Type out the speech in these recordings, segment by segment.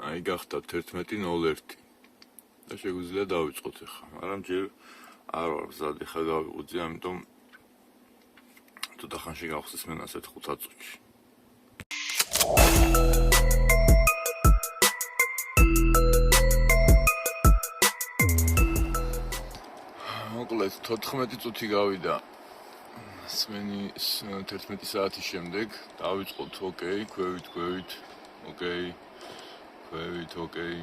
აი გახდა 11:01 და შეგვიძლია დავიწყოთ ახლა, მაგრამ ჯერ არ ვარ მზად ახლა გავიღვიძე, ამიტომ ცოტა ხანში გავხსნის მე ასეთ 5 წუთში. მოკლედ 14 წუთი გავიდა სმენის 11 საათის შემდეგ დავიწყოთ, ოკეი, ქვევით, ოკეი, ქვევით, ოკეი,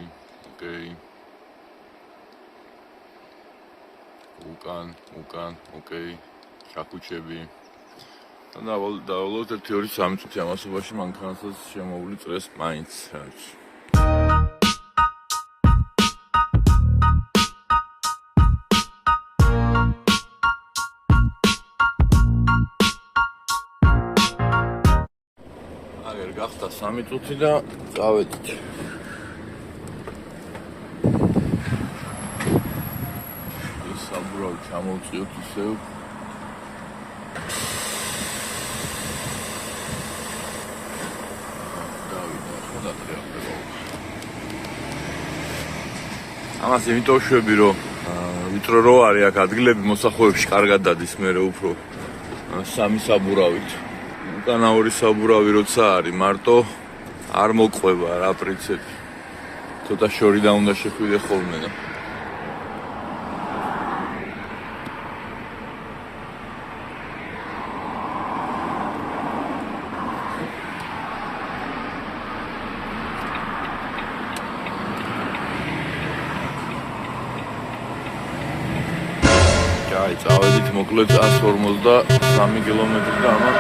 უკან, ოკეი, შაქუჩები და დავალოთ 1-2-3 წუთი ამასობაში მანქანასაც შემოვლი წრეს მაინც რაც. გახდა 3 წუთი და წავედით. ის საბურავი ჩამოვწიოთ ისევ. დავიდა, ხო დატრიალდება. ამას იმიტომ შვები, რომ ვიტრო რო არის აქ ადგილები მოსახლეებში კარგად დადის მერე უფრო 3 საბურავით. უკანა 2 საბურავი როცა არის მარტო არ მოყვება რა პრინციპი. ცოტა შორიდან უნდა შეხვიდე ხოლმე და წავედით მოკლედ 153 კილომეტრი და ამან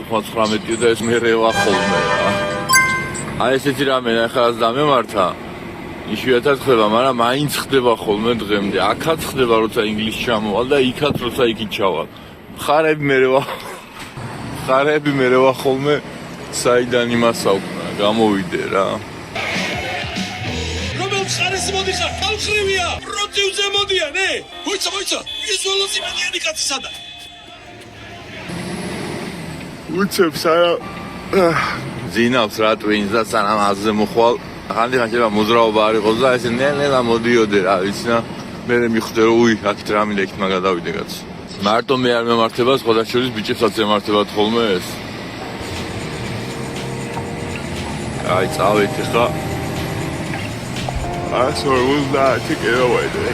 119 და ეს მე რევა ხოლმე რა. აი ესეთი რამე ახლა დამემართა. იშვიათად ხდება, მაგრამ მაინც ხდება ხოლმე დღემდე. აქაც ხდება, როცა ინგლისში ჩამოვალ და იქაც როცა იქით ჩავალ. მხარეები მე რევა ხოლმე საიდან იმას აუქნა, გამოვიდე რა. ხარეს მოდიხარ, ხალხრივია, პროტივზე მოდიან, მოიცა, ის ველოსი მედიანი კაცისადა. უცებს არა ზინავს რა ტვინს და სანამ აზზე მოხვალ. ხანდახან შეიძლება მოძრაობა არ იყოს და ესე ნელა მოდიოდე რა ვიცი და მე მიხვდე რომ აქეთ რა მინდა იქ მაგადავიდე კაც. მარტო მე არ მემართება, სხვათა შორის ბიჭებსაც ემართებათ ხოლმე ეს. აი წავით ხა 150 კილომეტრი.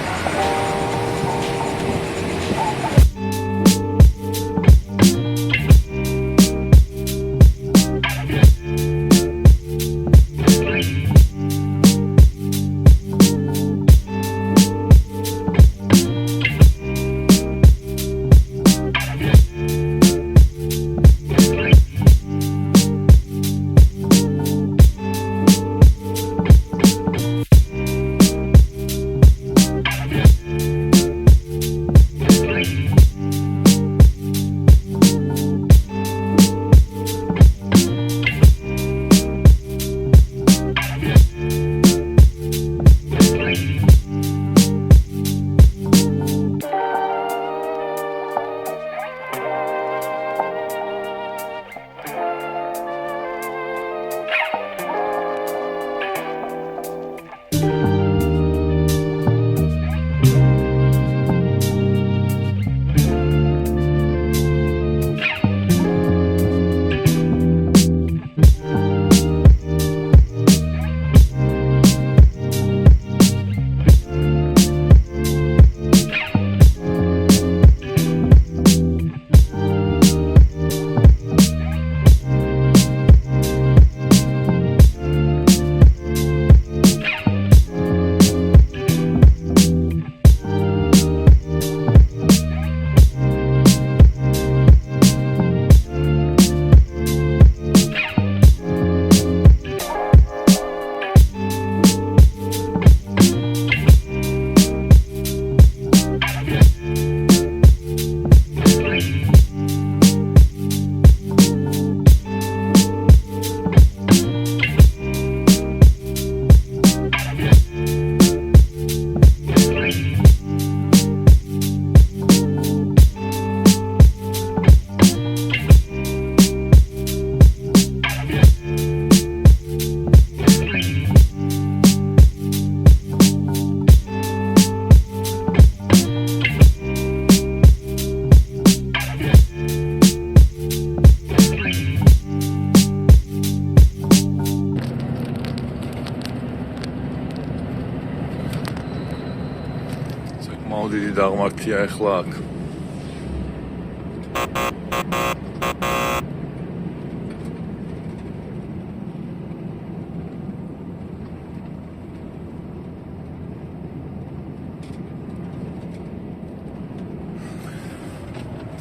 დიდი დაღმართია ახლა აქ.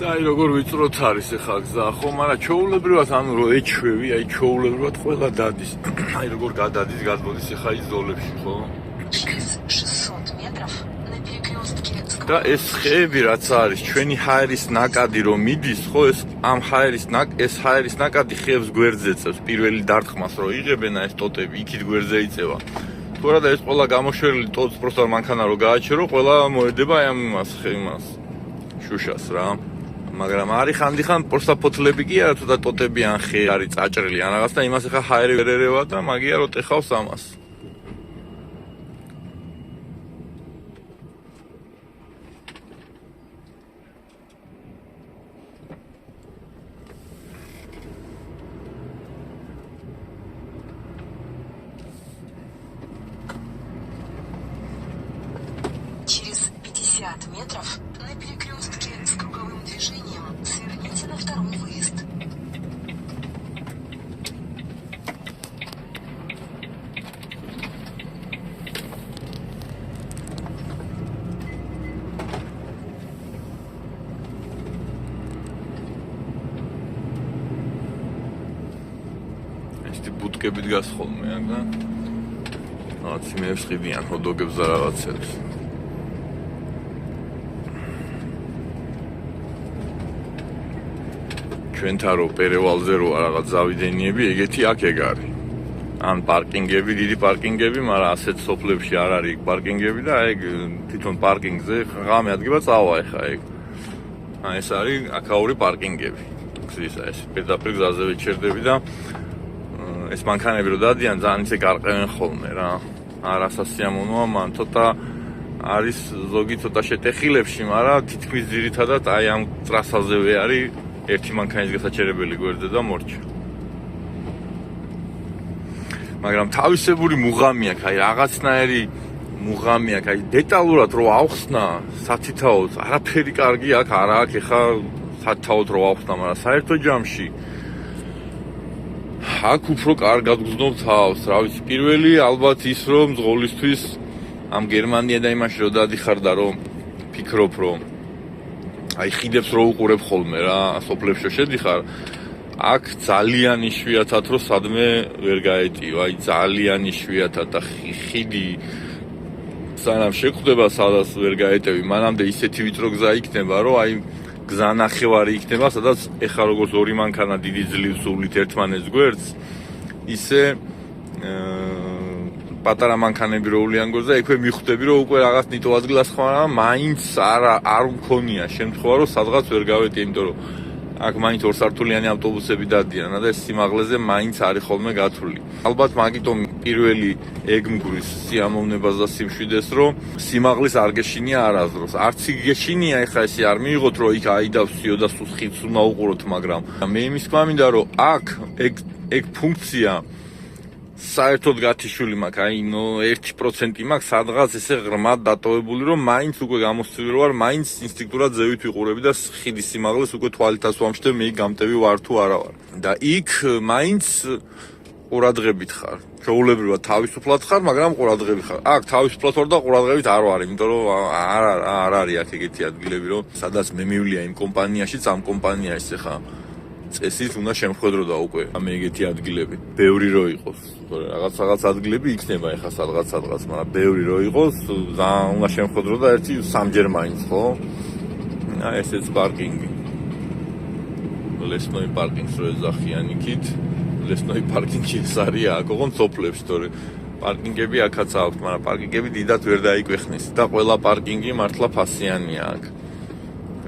და აი როგორ ვიწროთ არის ახლა გზა ხო, მაგრამ ჩაულებრივად ანუ რო ეჩვევი, აი ჩაულებრივად ყველა დადის. აი როგორ გადადის, გადმოდის ახლა ის ზოლებში ხო? Через 600 метров на перекрестке და ეს ხეები რაც არის, ჩვენი ჰაერის ნაკადი რომ მიდის, ხო, ეს ჰაერის ნაკადი ხეებს გვერდზე წევს, პირველი დარტყმას რო იღებენ ეს ტოტები, იქით გვერდზე იწევა. თუ არა და ეს ყველა გამოშვერილი ტოტს პროსტა მანქანა რო გააჩერო, ყველა მოედება აი ამას ხეიმას. შუშას რა. მაგრამ არის ხანდახან პროსტა ფოთლები კი არა, თუ და ტოტები ან ხე არის წაჭრილი ან რაღაც და იმას ახლა ჰაერი ვერ ერევა და მაგია რო ტეხავს ამას. Через 50 метров на перекрестке с круговым движением сверните на второй выезд. ესეთი ბუტკები დგას ხოლმე აქ და რაღაც იმებს ხიდიან ჰოდოგებს და რაღაცებს. ჩვენთან რო პერევალზე რო რაღაც ზავიდენიები, ეგეთი აქ ეგ არის. ან პარკინგები, დიდი პარკინგები, მაგრამ ასეთ სოფლებში არ არის პარკინგები და ეგ თვითონ პარკინგზე ღამე ადგება წავა ეხა ეგ. აი ეს არის აქაური პარკინგები. გზისა ეს პირდაპირ გზაზე ვიჩერდები და ეს მანქანები რო დადიან ძალიან ისე გარყევენ ხოლმე რა. არასასიამოვნოა, მან ცოტა არის ზოგი ცოტა შეტეხილებში, მაგრამ თითქმის ძირითადად აი ამ ტრასაზევე არის ერთი მანქანის გასაჩერებელი გვერდზე და მორჩა. მაგრამ თავისებური მუღამი აქვს, აი რაღაცნაირი მუღამი აქვს, აი დეტალურად რო ავხსნა სათითაოდ, არაფერი კარგი აქ არა აქვს, ეხა სათითაოდ რო ავხსნა, მაგრამ საერთო ჯამში აქ უფრო კარგად გზნობ თავს, რა ვიცი, პირველი ალბათ ის რომ ზღოლისთვის ამ გერმანია და იმაში რო დადიხარ და რომ ფიქრობ რომ აი ხიდებს რო უყურებ ხოლმე რა, სოფლებში შედიხარ, აქ ძალიან იშვიათად რომ სადმე ვერ გაეტიო, აი ძალიან იშვიათად და ხიდი სანამ შეხვდება სადაც ვერ გაეტევი, მანამდე ისეთი ვიწრო გზა იქნება, რომ აი გზა ნახევარი იქნება, სადაც ეხა როგორც ორი მანქანა დიდი ძლივს სულით ერთმანეთს გვერდს, ისე პატარა მანქანები რო ულიან გვერდზე, ექვე მიხვდები რომ უკვე რაღაც ნიტო ადგილას ხარ, მაინც არ მქონია შემთხვევა რომ სადღაც ვერ გავეტიე, იმიტომ რომ აქ მაინც ორსართულიანი ავტობუსები დადიან და ეს სიმაღლეზე მაინც არის ხოლმე გათვლილი. ალბათ მაგიტომ პირველი ეგმგურის სიამოვნებას და სიმშვიდეს რომ სიმაღლის არ გეშინია არასდროს. არც გეშინია ეხა ესე არ მიიღოთ რომ იქ აიდავსიო და სულ ხიდს უნდა უყუროთ, მაგრამ მე იმის თქმა მინდა რომ აქ ეგ ფუნქცია საერთოდ გათიშული მაქვს, აი 1% მაქვს სადღაც ესე ღრმად დატოვებული რომ მაინც უკვე გამოსცილი ვარ, მაინც ინსტინქტურად ზევით ვიყურები და ხიდის სიმაღლეს უკვე თვალითაც ვამშტევ მე გამტევი ვარ თუ არა ვარ. და იქ მაინც ყურადღებით ხარ. ჩვეულებრივად თავისუფლად ხარ, მაგრამ ყურადღებით ხარ. აქ თავისუფლად ვარ და ყურადღებით არ ვარ, იმიტომ რომ არ არის აქ ეგეთი ადგილები რომ სადაც მე მივლია იმ კომპანიაშიც, ამ კომპანიაში ხა წესით უნდა შემხედროდა უკვე მე ეგეთი ადგილები. ბევრი რო იყოს. რაღაც ადგილები იქნება ეხა სადღაც, მაგრამ ბევრი რო იყოს, ძალიან უნდა შემხედროდა ერთი სამჯერ მაინც, ხო? აი ესეც პარკინგი. ლესნოი პარკინგს რო ეძახიან იქით. ლესნოი პარკინგი ეს არის აქ, ოღონდ სოფლებში, თორე პარკინგები აქაც აქვს, მაგრამ პარკინგები დიდად ვერ დაიკვეხნეს და ყველა პარკინგი მართლა ფასიანია აქ.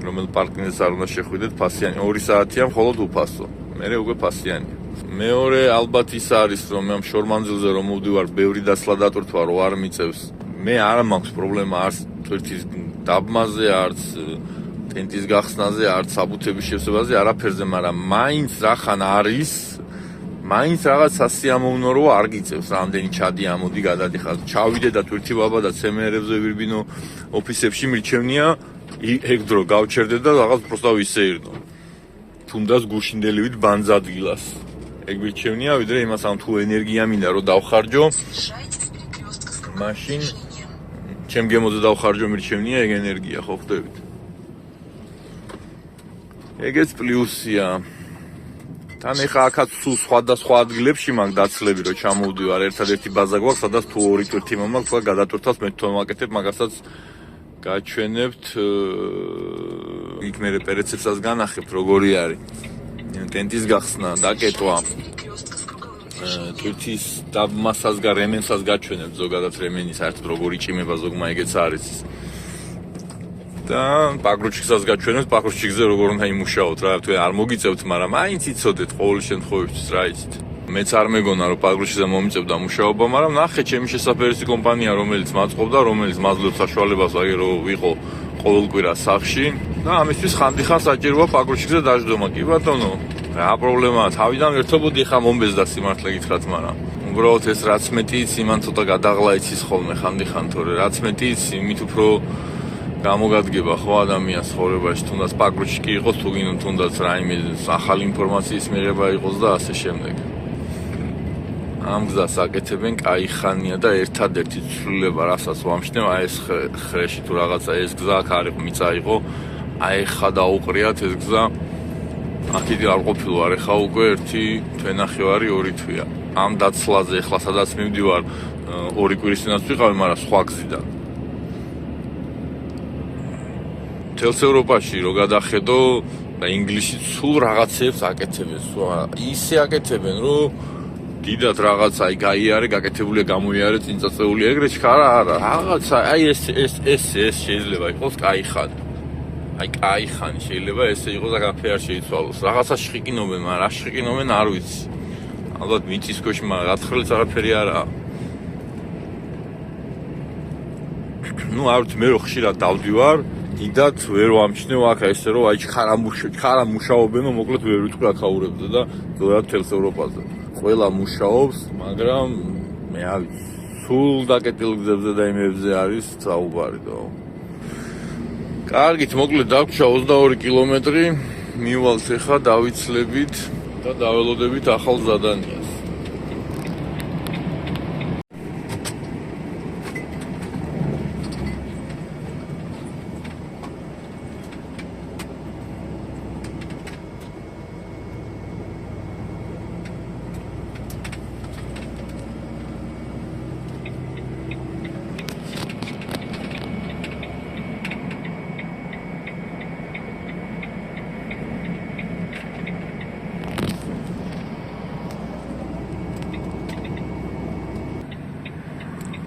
რომელ პარკინგს არ უნდა შეხვიდეთ ფასიანი 2 საათია მხოლოდ უფასო. მერე უკვე ფასიანია. მეორე ალბათ ის არის რომ მე ამ შორმანძილზე რომ მოვდივარ, ბევრი დასლა დატვირთვა რო არ მიწევს. მე არ მაქვს პრობლემა არც ტვირთის დაბმაზე, არც ტენტის გახსნაზე, არც საბუთების შევსებაზე, არაფერზე, მაგრამ მაინც რახან არის, მაინც რაღაც სასიამოვნო რო არ გიწევს, რამდენი ჩადი ამოდი გადადიხარ. ჩავიდე და თურქი ბაბა და ცემერებზე ვირბინო ოფისებში მირჩევნია, ეგ დრო გავჩერდე და რაღაც პროსტა ვისეირნო. თუნდაც გუშინდელივით ბანძადგილას. ეგ მირჩევნია, ვიდრე იმას ამ თუ ენერგია მინდა რომ დავხარჯო, Съезжайте с перекрестка с круговым Машин. движением. ჩემ გემოზე დავხარჯო მირჩევნია ეგ ენერგია, ხო ხვდებით? ეგეც პლუსია. თან ეხა აქაც სულ სხვადასხვა ადგილებში მაქვს დაცლები რომ ჩამოვდივარ, ერთადერთი ბაზა გვაქვს, სადაც თუ ორი ტვირთი მომაქვს, სხვა გადატვირთავს მე თვითონ ვაკეთებ, მაგასაც გაჩვენებთ იქ მე პერეცებსაც განახებთ როგორი არის. ტენტის გახსნა, დაკეტვა, Перекрестка с круговым движением. თვირთის დამასას და რემენსაც გაჩვენებთ ზოგადად რემენი საერთოდ როგორი ჭიმება ზოგმა ეგეც არის. და პაგრუჩიკსაც გაჩვენებთ, პაგრუჩიკზე როგორ უნდა იმუშაოთ რა, თუ არ მოგიწევთ, მაგრამ მაინც იცოდეთ ყოველ შემთხვევაში რა იცით. მეც არ მეგონა რომ პაგრუჩიკზე მომიწევდა მუშაობა, მაგრამ ნახე ჩემი შესაძლებელი კომპანია რომელიც მაწყობდა, რომელიც მაძლევს საშუალებას აგერ რომ ვიყო ყოველკვირა სახლში და ამისთვის ხანდახან საჭიროა პაგრუჩიკზე დაждდომა. კი ბატონო, რა პრობლემაა, თავიდან ერთობოდი ხა მომბეზდა სიმართლე გითხრათ, მაგრამ უბრალოდ ეს რაც მეტი იცი, მან ცოტა გადაღლა იცის ხოლმე ხანდახან, თორე რაც მეტი იცი, მით უფრო გამოგადგება ხო ადამიანს ცხოვრებაში, თუნდაც პაგრუჩიკი იყოს, თუ გინდ თუნდაც რაიმე ახალი ინფორმაციის მიღება იყოს და ასე შემდეგ. ამ გზას აკეთებენ კაი ხანია და ერთადერთი ცვლილება, რასაც ვამჩნევ, აი ეს ხრეში თუ რაღაცა ეს გზა აქ არ იყო, მიწა იყო, აი ხა დაუყრიათ ეს გზა. აქ არ ყოფილვარ, ეხა უკვე 1 თვენახევარი 2 თვეა. ამ დაცლაზე ეხლა სადაც მივდივარ, 2 კვირის წინაც ვიყავი, მაგრამ სხვა გზიდან. თელს ევროპაში რო გადახედო და ინგლისში სულ რაღაცებს აკეთებენ, ისე აკეთებენ, რომ დიდად რაღაც აი გაიარე, გაკეთებულია, გამოიარე, წინწაწეული ეგრეთ ხარა არა, რაღაცა აი ეს შეიძლება იყოს კაი ხანი. აი კაი ხანი შეიძლება ესე იყოს და კაფე არ შეიცვალოს. რაღაცა შხიკინობენ, მაგრამ რა შხიკინობენ არ ვიცი. ალბათ მიწის ქვეშ, მაგრამ გათხრილიც არაფერი არაა. ნუ არ ვიცი, მე რო ხშირად დავდივარ დიდად ვერ ვამჩნევ აქ ესე რომ აი ხარა მუშაობენო, მოკლედ ვერ ვიტყვი აქაურებზე და ზოგადად თელს ევროპაზე. ყველა მუშაობს, მაგრამ მე არ ვიცი, სულ დაკეტილ გზებზე და იმებზე არის საუბარი და. კარგით, მოკლედ დაგვრჩა 22 კილომეტრი, მივალთ ახლა დავიცლებით და დაველოდებით ახალ ზადანიას.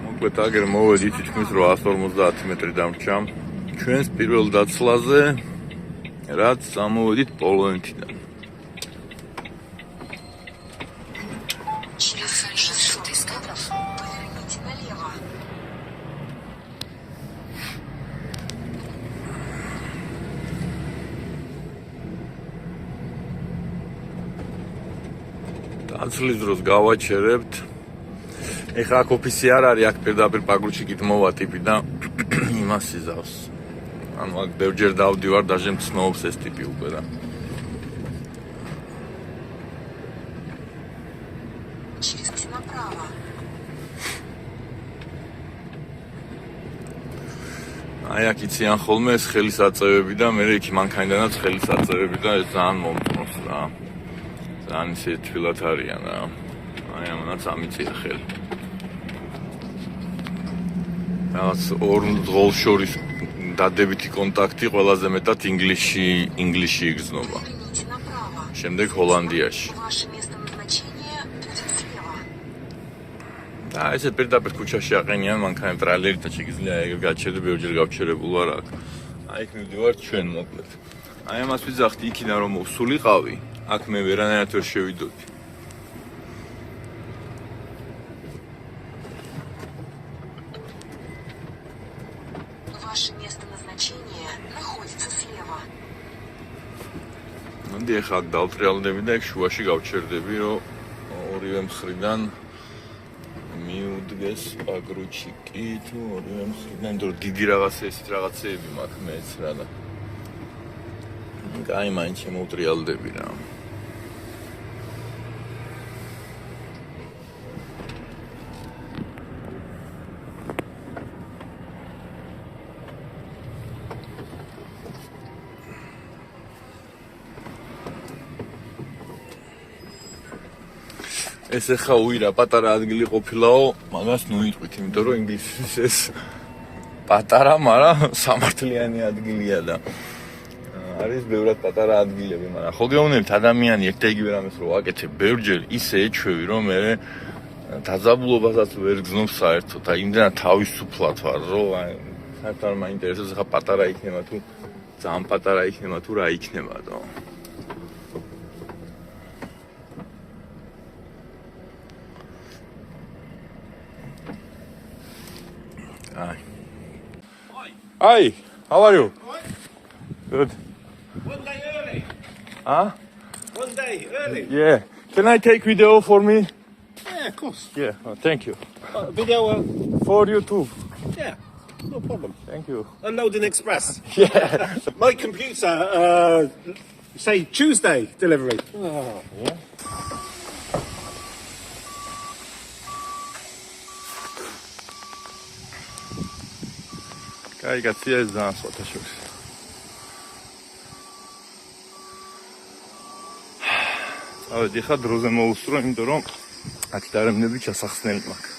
მოკლედ აგერ მოვედი თითქმის 850 მეტრი დამრჩა ჩვენს პირველ დაცლაზე, რაც წამოვედით პოლონეთიდან. Через 600 метров поверните налево. დაცლის დროს გავაჩერებთ. ეხლა აქ ოფისი არ არის, აქ პირდაპირ პაგრუჩიკით მოვა ტიპი და იმას იზავს. ანუ აქ ბევრჯერ დავდივარ, დაჟე მცნობს ეს ტიპი უკვე და. Через направо. აი აქ იციან ხოლმე ეს ხელისაწევები და მე იქ მანქანიდანაც ხელისაწევები და ეს ძალიან მომწონს რა. ძალიან ისე თბილად არიან რა. აი ამანაც ამიწია ხელი. რაღაც ორ დღოლ შორის დადებითი კონტაქტი ყველაზე მეტად ინგლისში იგრძნობა. Поверните направо. შემდეგ ჰოლანდიაში. Ваше место назначения будет слева. და ესე პირდაპირ ქუჩაში აყენიან მანქანა ტრალერით და შეგიძლია ეგრე გაჩერდე, ბევრჯერ გავჩერებულ ვარ აქ. აი იქ მივდივარ ჩვენ მოკლედ. აი ამას ვიძახდი იქიდან რომ ვსულიყავი, აქ მე ვერანაირად ვერ შევიდოდი. Ваше место назначения находится слева. მოდი ახლა აქ დავტრიალდები და ეგ შუაში გავჩერდები, რომ ორივე მხრიდან მიუდგეს პაგრუჩიკი თუ ორივე მხრიდან, იმიტომ რომ დიდი რაღაცა ესეთ რაღაცეები მაქვს მეც რა და კაი მაინც შემოვტრიალდები რა. ეს ახლა უირა პატარა ადგილი ყოფილაო, მაგას ნუიტყვით, იმიტომ რომ ინგლისის ეს პატარა, მაგრამ სამართლიანი ადგილია და არის ბევრად პატარა ადგილები, მაგრამ ხო გეუბნებით ადამიანი ერთ და იგივე რამეს რო აკეთებ ბევრჯერ ისე ეჩვევი, რომ მე დაძაბულობასაც ვერ გზნობს საერთოდ და იმდენად თავისუფლად ვარ, რომ საერთოდ არ მაინტერესებს ახლა პატარა იქნება თუ ძალიან პატარა იქნება თუ რა იქნება და Hi, how are you? Good. One day early. Huh? One day early. Yeah. Can I take video for me? Yeah, of course. Yeah, thank you. Video, For YouTube. yeah, no problem. Thank you. Unloading Express. Yeah. My computer, say Tuesday delivery. Oh. Yeah. Კაი კაცია ეს ძალიან სხვათაშორის. ავედი ხა დროზე მოუსწრო, იმიტომ რომ აქ დარემნები ჩასახსნელი მაქვს.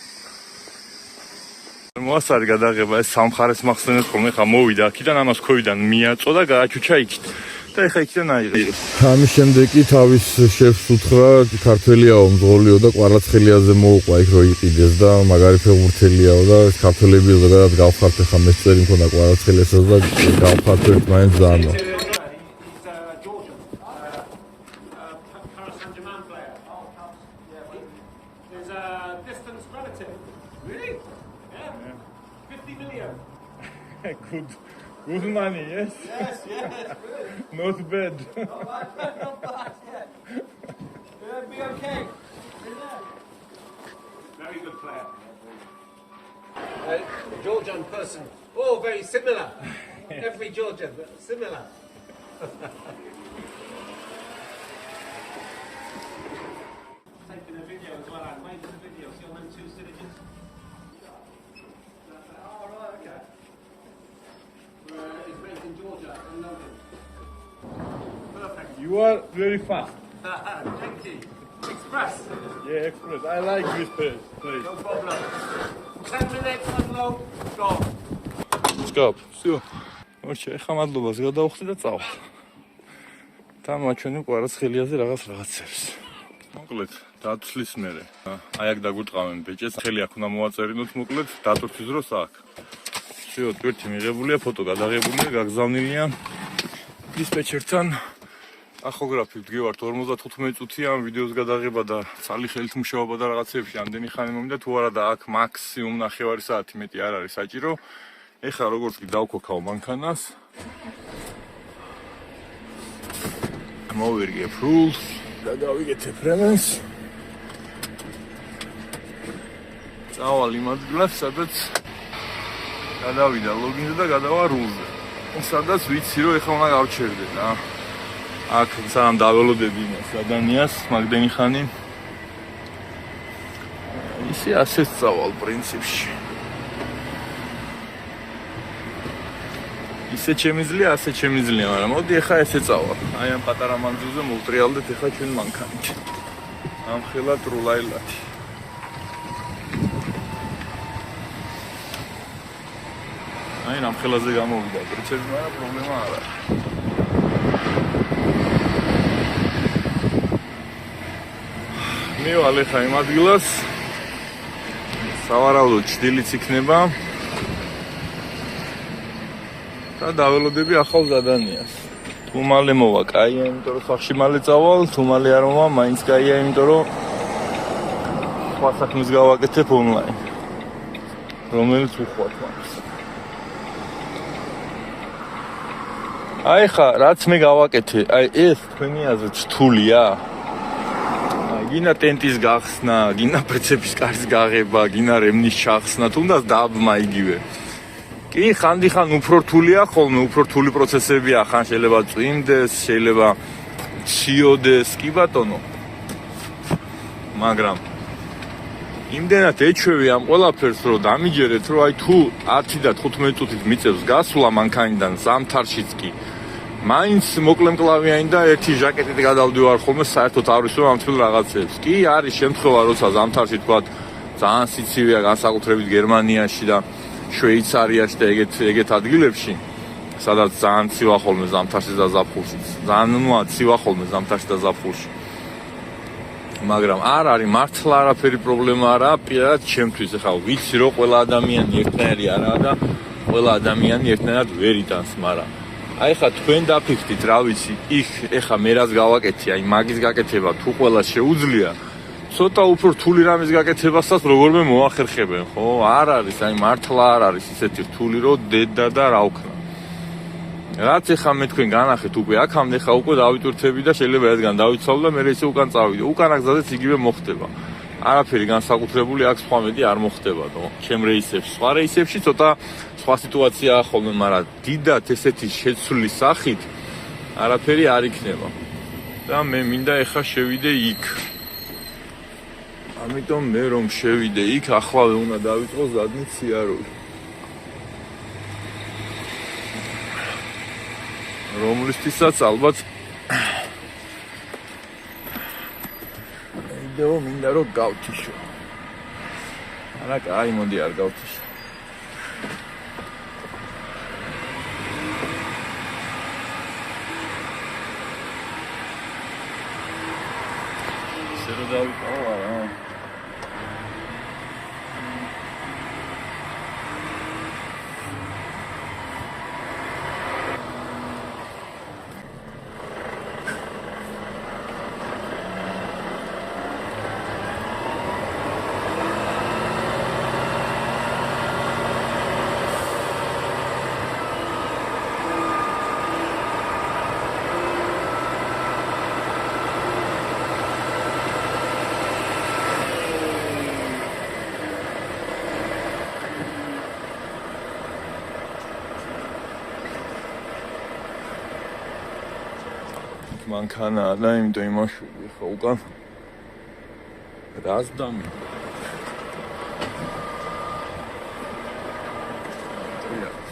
მოასარი გადაღება ეს სამხარეს მახსენებს ხოლმე ხა მოვიდა აქიდან ამას ქვევიდან მიაწო და გააჩუჩა იქით. და ეხა იქიდან აიღე. ამის შემდეგ კი თავის შეფს უთხრა ქართველიაო მძღოლიო და კვარაცხელიაზე მოუყვა იქ რო იყიდეს და მაგარი ფეხბურთელიაო და ეს ქართველები ზოგადად გავხართ ხა მე წერი მქონდა კვარაცხელიასაც და გავხართ ერთ მაინც ზანო. Good money, yes? Yes, yes. Not bad. Not bad, yeah. It'll be okay. Very good player. Georgian person. Oh, very similar. Every Georgian, similar. Taking a video as well. I made the video. See on them two citizens? Oh, right, okay. It's based in Georgia, in London. Perfect. You are very fast. Thank you. Express. Yeah, express. I like this place. No problem. 10 minutes unload. Go. Stop. Всё. Очი, ეხა მადლობას გადავხდი და წავალ. დამაჩვენი კვარაცხელიაზე რაღაცებს. მოკლედ, დათვლის მერე. აი აქ დაგვიტყავენ ბეჭეს. ხელი აქ უნდა მოაწერინოთ, მოკლედ, დათვლის დროს აქ. Всё, ტვირთი მიღებულია, ფოტო გადაღებულია, გაგზავნილია დისპეჩერთან. ახოგრაფი ვდგევართ 55 წუთია ამ ვიდეოს გადაღება და ცალი ხელით მუშაობა და რაღაცეებში ამდენი ხანი მომიდა თუ არა და აქ მაქსიმუმ ნახევარი საათი მეტი არ არის საჭირო. ეხლა როგორც კი დავქოქავ მანქანას. მოვირგებ rules და გავიგეთებ remens. წავალ იმ ადგილას, სადაც გადავიდა ლოგინზე და გადავა rules-ზე. სადაც ვიცი რომ ეხლა უნდა გავჩერდე რა. აქ სამ დაველოდები იმას ადამიანს მაგდენი ხანი ისე ასეც წავალ პრინციპში ისე შემიძლია ასე შემიძლია მაგრამ მოდი ახლა ესე წავალ აი ამ პატარა მანძილზე მოვტრიალდეთ ახლა ჩვენ მანქანით ამ ხელა ტრულაილათი აი ამ ხელაზე გამოვიდა პრინციპი მაგრამ პრობლემა არ არის მივალ ახლა იმ ადგილას სავარაუდოდ ჭდილიც იქნება და დაველოდები ახალ ზადანიას თუ მალე მოვა კაია იმიტომ რომ სახში მალე წავალ თუ მალე არ მოვა მაინც კაია იმიტომ რომ სხვა საქმეს გავაკეთებ ონლაინ რომელიც უხვად მაქვს აი ხა რაც მე გავაკეთე აი ეს თქვენი აზრით რთულია აი გინა ტენტის გახსნა, გინა პრეცეპის კარის გაღება, გინა რემნის ჩახსნა, თუნდაც დაბმა იგივე. კი, ხანდახან უფრო რთულია ხოლმე, უფრო რთული პროცესებია, ხან შეიძლება წვიმდეს, შეიძლება ციოდეს, კი ბატონო. მაგრამ იმდენად ეჩვევი ამ ყველაფერს, რომ დამიჯერეთ, რომ აი თუ 10 და 15 წუთით მიწევს გასვლა მანქანიდან ზამთარშიც კი მაინც მოკლემკლავიანი და ერთი ჟაკეტით გადავდივარ ხოლმე საერთოდ არ ვისვამ ამ თვით რაღაცებს. კი, არის შემთხვევა, როცა ზამთარში თქვა ძალიან სიცივეა, განსაკუთრებით გერმანიაში და შვეიცარიაში და ეგეთ ადგილებში, სადაც ძალიან ცივა ხოლმე ზამთარში და ზაფხულში. ძალიან ცივა ხოლმე ზამთარში და ზაფხულში. მაგრამ არ არის მართლა არაფერი პრობლემა არა პირადად ჩემთვის. ეხლა ვიცი რომ ყველა ადამიანი ერთნაირი არაა და ყველა ადამიანი ერთნაირად ვერ იტანს, მაგრამ აი ხა თქვენ დაფიქრდით, რა ვიცი, ეხა მე რაც გავაკეთე, აი მაგის გაკეთება თუ ყველა შეუძლია, ცოტა უფრო რთული რამის გაკეთებასაც როგორმე მოახერხებენ, ხო? არ არის, აი მართლა არ არის ისეთი რთული, რომ დედა და რა ვქნა. რაც ეხა მე თქვენ განახეთ უკვე აქამდე, ხა უკვე დავიტვირთები და შეიძლება ერთგან დავიცვალო და მე ისე უკან წავიდე. უკან გზადაც იგივე მოხდება. არაფერი განსაკუთრებული აქ სხვა მედი არ მოხდება, ჩემ რეისებში. სხვა რეისებში ცოტა სხვა სიტუაციაა ხოლმე, მაგრამ დიდად ესეთი შეცვლის სახით არაფერი არ იქნება. და მე მინდა ეხა შევიდე იქ. ამიტომ მე რომ შევიდე იქ, ახლავე უნდა დავიწყო ზადნით სიარული. რომლისთვისაც ალბათ იდეო მინდა რომ გავთიშო. არა, კაი, მოდი არ გავთიშო. ისე რომ დავიწყო არა. მანქანაა და იმიტომ იმაშვილი ხა უკან რას დამი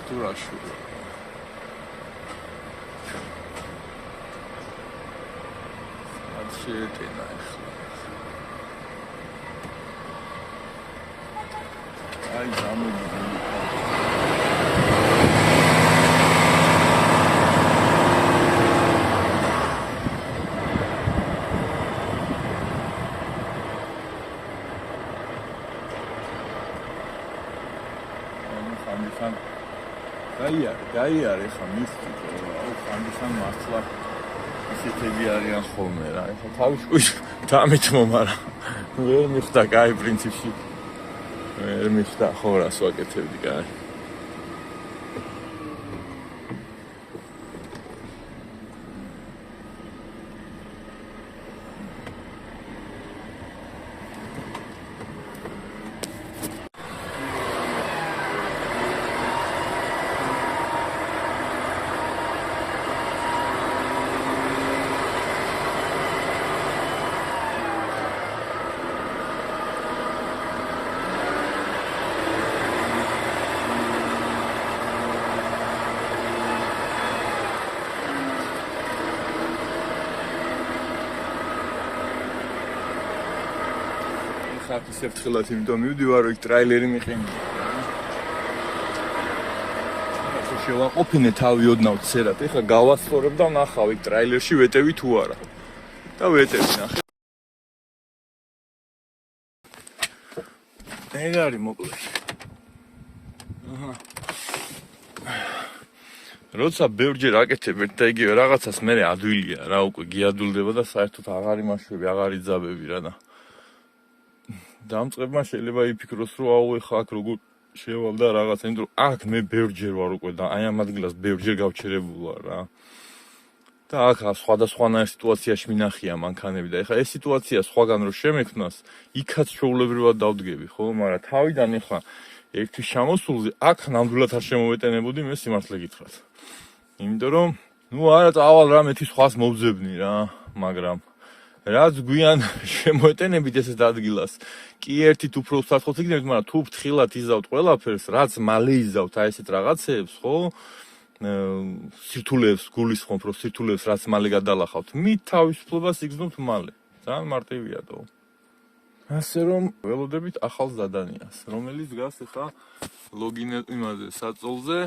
თუ რაშვილი არ შეეტენა ახლა აი გამოდი გაიარე ხა მიხდი აუ ხანდახან მართლა ისეთები არიან ხოლმე რა ეხა თავის დამეთმო მაგრამ ვერ მიხდა კაი პრინციპში ვერ მიხდა ხო რას ვაკეთებდი კაი ხათის ერთხელაც იმიტომ მივდივარ რომ იქ ტრაილერი მიყენია. ახლა შევაყოფინე თავი ოდნავ ცერად. ეხლა გავასწორებ და ვნახავ იქ ტრაილერში ვეტევი თუ არა. და ვეტევი ნახე. ეგ არის მოკლედ. აჰა. როცა ბევრჯერ აკეთებ ერთ და იგივე რაღაცას მე ადვილია რა უკვე გიადვილდება და საერთოდ აღარ იმაშვები, აღარ იძაბები რა და დამწყებმა შეიძლება იფიქროს რომ აუ ეხა აქ როგორ შევალ და რაღაცა, იმიტომ რომ აქ მე ბევრჯერ ვარ უკვე და აი ამ ადგილას ბევრჯერ გავჩერებულ ვარ რა. და აქ სხვადასხვანაირ სიტუაციაში მინახია მანქანები და ეხლა ეს სიტუაცია სხვაგან რო შემექმნას, იქაც ჩვეულებრივად დავდგები, ხო? მაგრამ თავიდან ეხლა ერთის ჩამოსულზე აქ ნამდვილად არ შემოვეტენებოდი მე სიმართლე გითხრათ. იმიტომ რომ არა წავალ რა მეთი სხვას მოვძებნი რა, მაგრამ რაც გვიან შემოეტენებით ესეთ ადგილას, კი ერთით უფრო უსაფრთხოდ იქნებით, მაგრამ თუ ფრთხილად იზავთ ყველაფერს, რაც მალე იზავთ აი ესეთ რაღაცეებს, ხო? სირთულეებს, გულისხმობ, რომ სირთულეებს რაც მალე გადალახავთ, მით თავისუფლებას იგრძნობთ მალე. ძალიან მარტივია თო. ასე რომ ველოდებით ახალ ზადანიას, რომელიც დგას ახლა ლოგინე იმაზე საწოლზე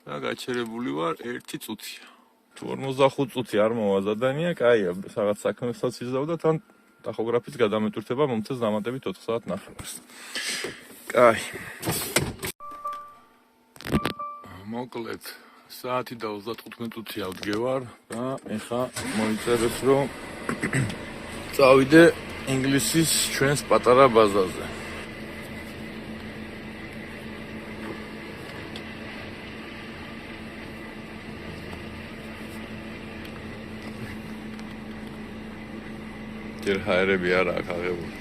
და გაჩერებული ვარ 1 წუთია. თუ 45 წუთი არ მოვა ზადანია, კაია, რაღაც საქმესაც იზავ და თან ტახოგრაფიც გადამეტვირთება მომწეს დამატებით 4 საათ ნახევარს. კაი. მოკლედ, საათი და 35 წუთია ვდგევარ და ეხა მოიწერეთ, რომ წავიდე ინგლისის ჩვენს პატარა ბაზაზე. ჯერ ჰაერები არა აქვს აღებული.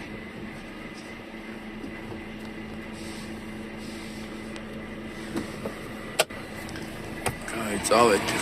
კაი, წავედი.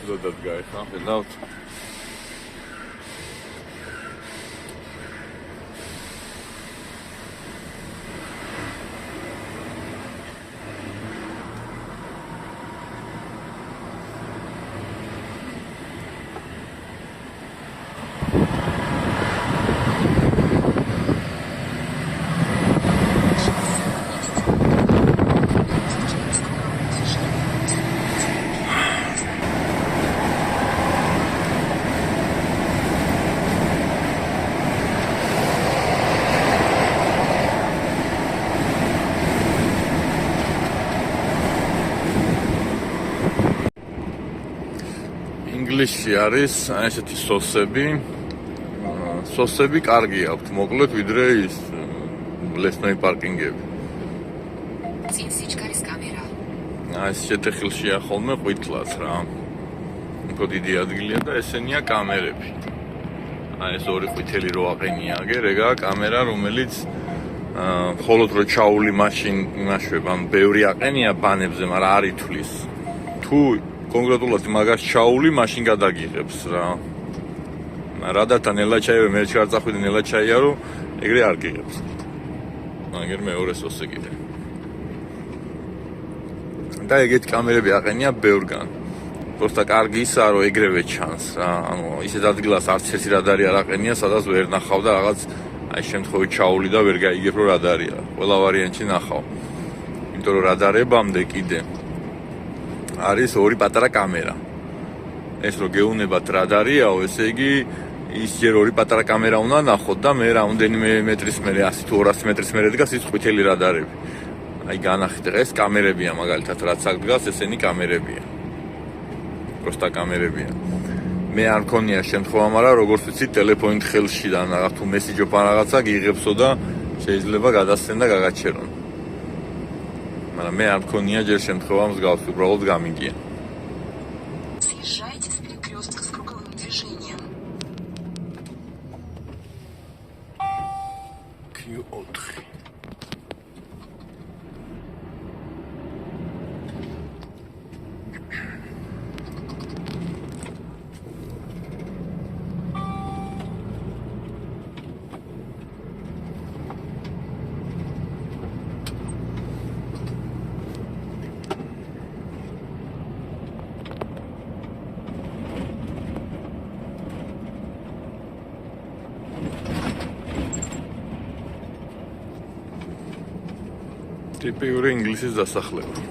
Cudownie guys, ხედავთ. ინგლისში არის ესეთი სოსები. სოსები კარგი აქვთ, მოკლედ ვიდრე ის ლესნოი პარკინგები. წინ სიჩქარის კამერა. ეს შეტეხილშია ხოლმე ყვითლად რა. უფრო დიდი ადგილია და ესენია კამერები. ეს ორი ყვითელი რო აყენია, ეგრეგა კამერა, რომელიც მხოლოდ რო ჩაული მაშინ იმაშვება, ან ბევრი აყენია ბანებზე, მაგრამ არ ითვლის. თუ კონკრეტულად მაგას ჩაული მაშინ გადაგიღებს რა. რადათა ნელა ჩაირო მე ჩარ წახვიდე ნელა ჩაიარო, ეგრე არ გიღებს. მაგერ მეორე სოსე კიდე. და ეგეთი კამერები აყენია ბევრგან. просто კარგი ისაა რომ ეგრევე ჩანს რა. ანუ ისეთ ადგილას არც ერთი რადარი არ აყენია, სადაც ვერ ნახავ და რაღაც აი შემთხვევით ჩაული და ვერ გაიგებ რომ რადარია. ყველა ვარიანტში ნახავ. იმიტომ რომ რადარებამდე კიდე არის ორი პატარა კამერა. ეს რო გეუნებათ რადარიაო, ესე იგი ის ჯერ ორი პატარა კამერა უნდა ნახოთ და მე რამდენიმე მეტრის მერე 100 თუ 200 მეტრის მერე დგას ის ყვითელი რადარები. აი განახით ეს კამერებია მაგალითად რაც აქ დგას, ესენი კამერებია. просто კამერებია. მე არ მქონია შემთხვევა, მაგრამ როგორც ვიცი, ტელეფონით ხელში და რაღაც თუ მესიჯობ ან რაღაცა გიღებსო და შეიძლება გადასცენ და გაგაჩერონ. მაგრამ მე არ მქონია ჯერ შემთხვევა მსგავსი, უბრალოდ გამიგია. Съезжайте с перекрестка с круговым движением. Q4. ტიპიური ინგლისის დასახლება.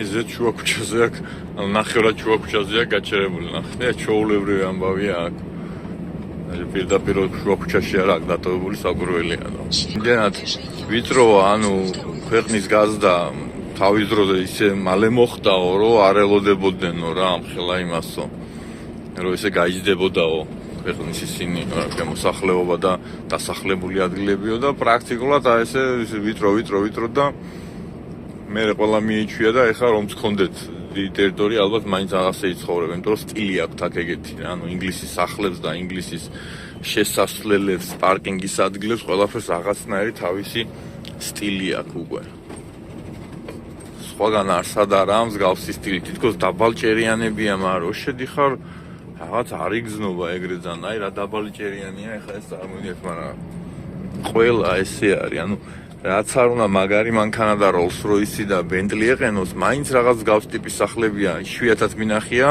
ეზეთ შუა ქუჩაზე აქ, ნახევრად შუა ქუჩაზე აქ გაჩერებული ნახე, ჩაულებრივი ამბავია აქ. პირდაპირ შუა ქუჩაში არა აქ დატოვებული საკვირველია. იმდენად ვიწროა, ანუ ქვეყნის გაზდა თავის დროზე ისე მალე მოხდაო, რომ არ ელოდებოდნენო რა ამ ხელა იმასო. რომ ისე გაიზრდებოდაო ქვეყნის ისინი, მოსახლეობა და დასახლებული ადგილებიო და პრაქტიკულად აი ესე ვიწრო და მე ყველა მიიჩვია და ეხლა რომც გქონდეთ დიდი ტერიტორია, ალბათ მაინც რაღაცე იცხოვრებენ, იმიტომ რომ სტილი აქვთ აქ ეგეთი, ანუ ინგლისის სახლებს და ინგლისის შესასვლელებს, პარკინგის ადგილებს, ყველაფერს რაღაცნაირი თავისი სტილი აქვს უკვე. სხვაგან არსად არა მსგავსი სტილი, თითქოს დაბალჭერიანებია, მაგრამ რო შედიხარ, რაღაც არ იგზნობა ეგრე ძალიან, აი რა დაბალჭერიანია, ეხლა ეს წარმოვიდგინეთ, მაგრამ ყველა ესე არის, ანუ რაც არ უნდა მაგარი მანქანა და Rolls-Royce და Bentley ეყენოს, მაინც რაღაც გავს ტიპის სახლებია, იშვიათად მინახია,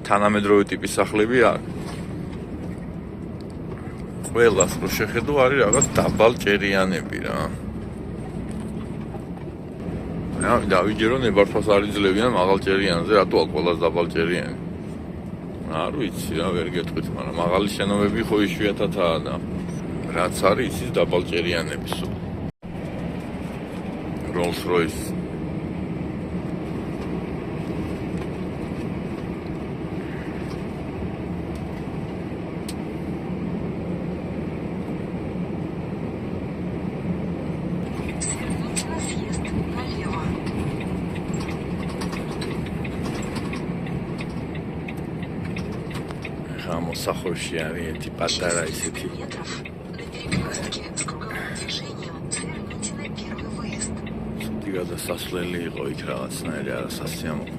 თანამედროვე ტიპის სახლები აქვს. ყველას რო შეხედო არის რაღაც დაბალჭერიანები რა. რა დავიჯერო ნებართვას არ იძლევიან მაღალჭერიანზე, რატო აქვს ყველას დაბალჭერიანი? არ ვიცი რა, ვერ გეტყვით, მაგრამ მაღალი შენობები ხო იშვიათადაა და რაც არის ის დაბალჭერიანები სულ. Rolls-Royce. Сверните на съезд налево. Მოსახლეში არის ერთი პატარა ისეთი. Метров. На перекрестке с круговым движением сверните на первый выезд. გადასასვლელი იყო იქ რაღაცნაირი არასასიამოვნო.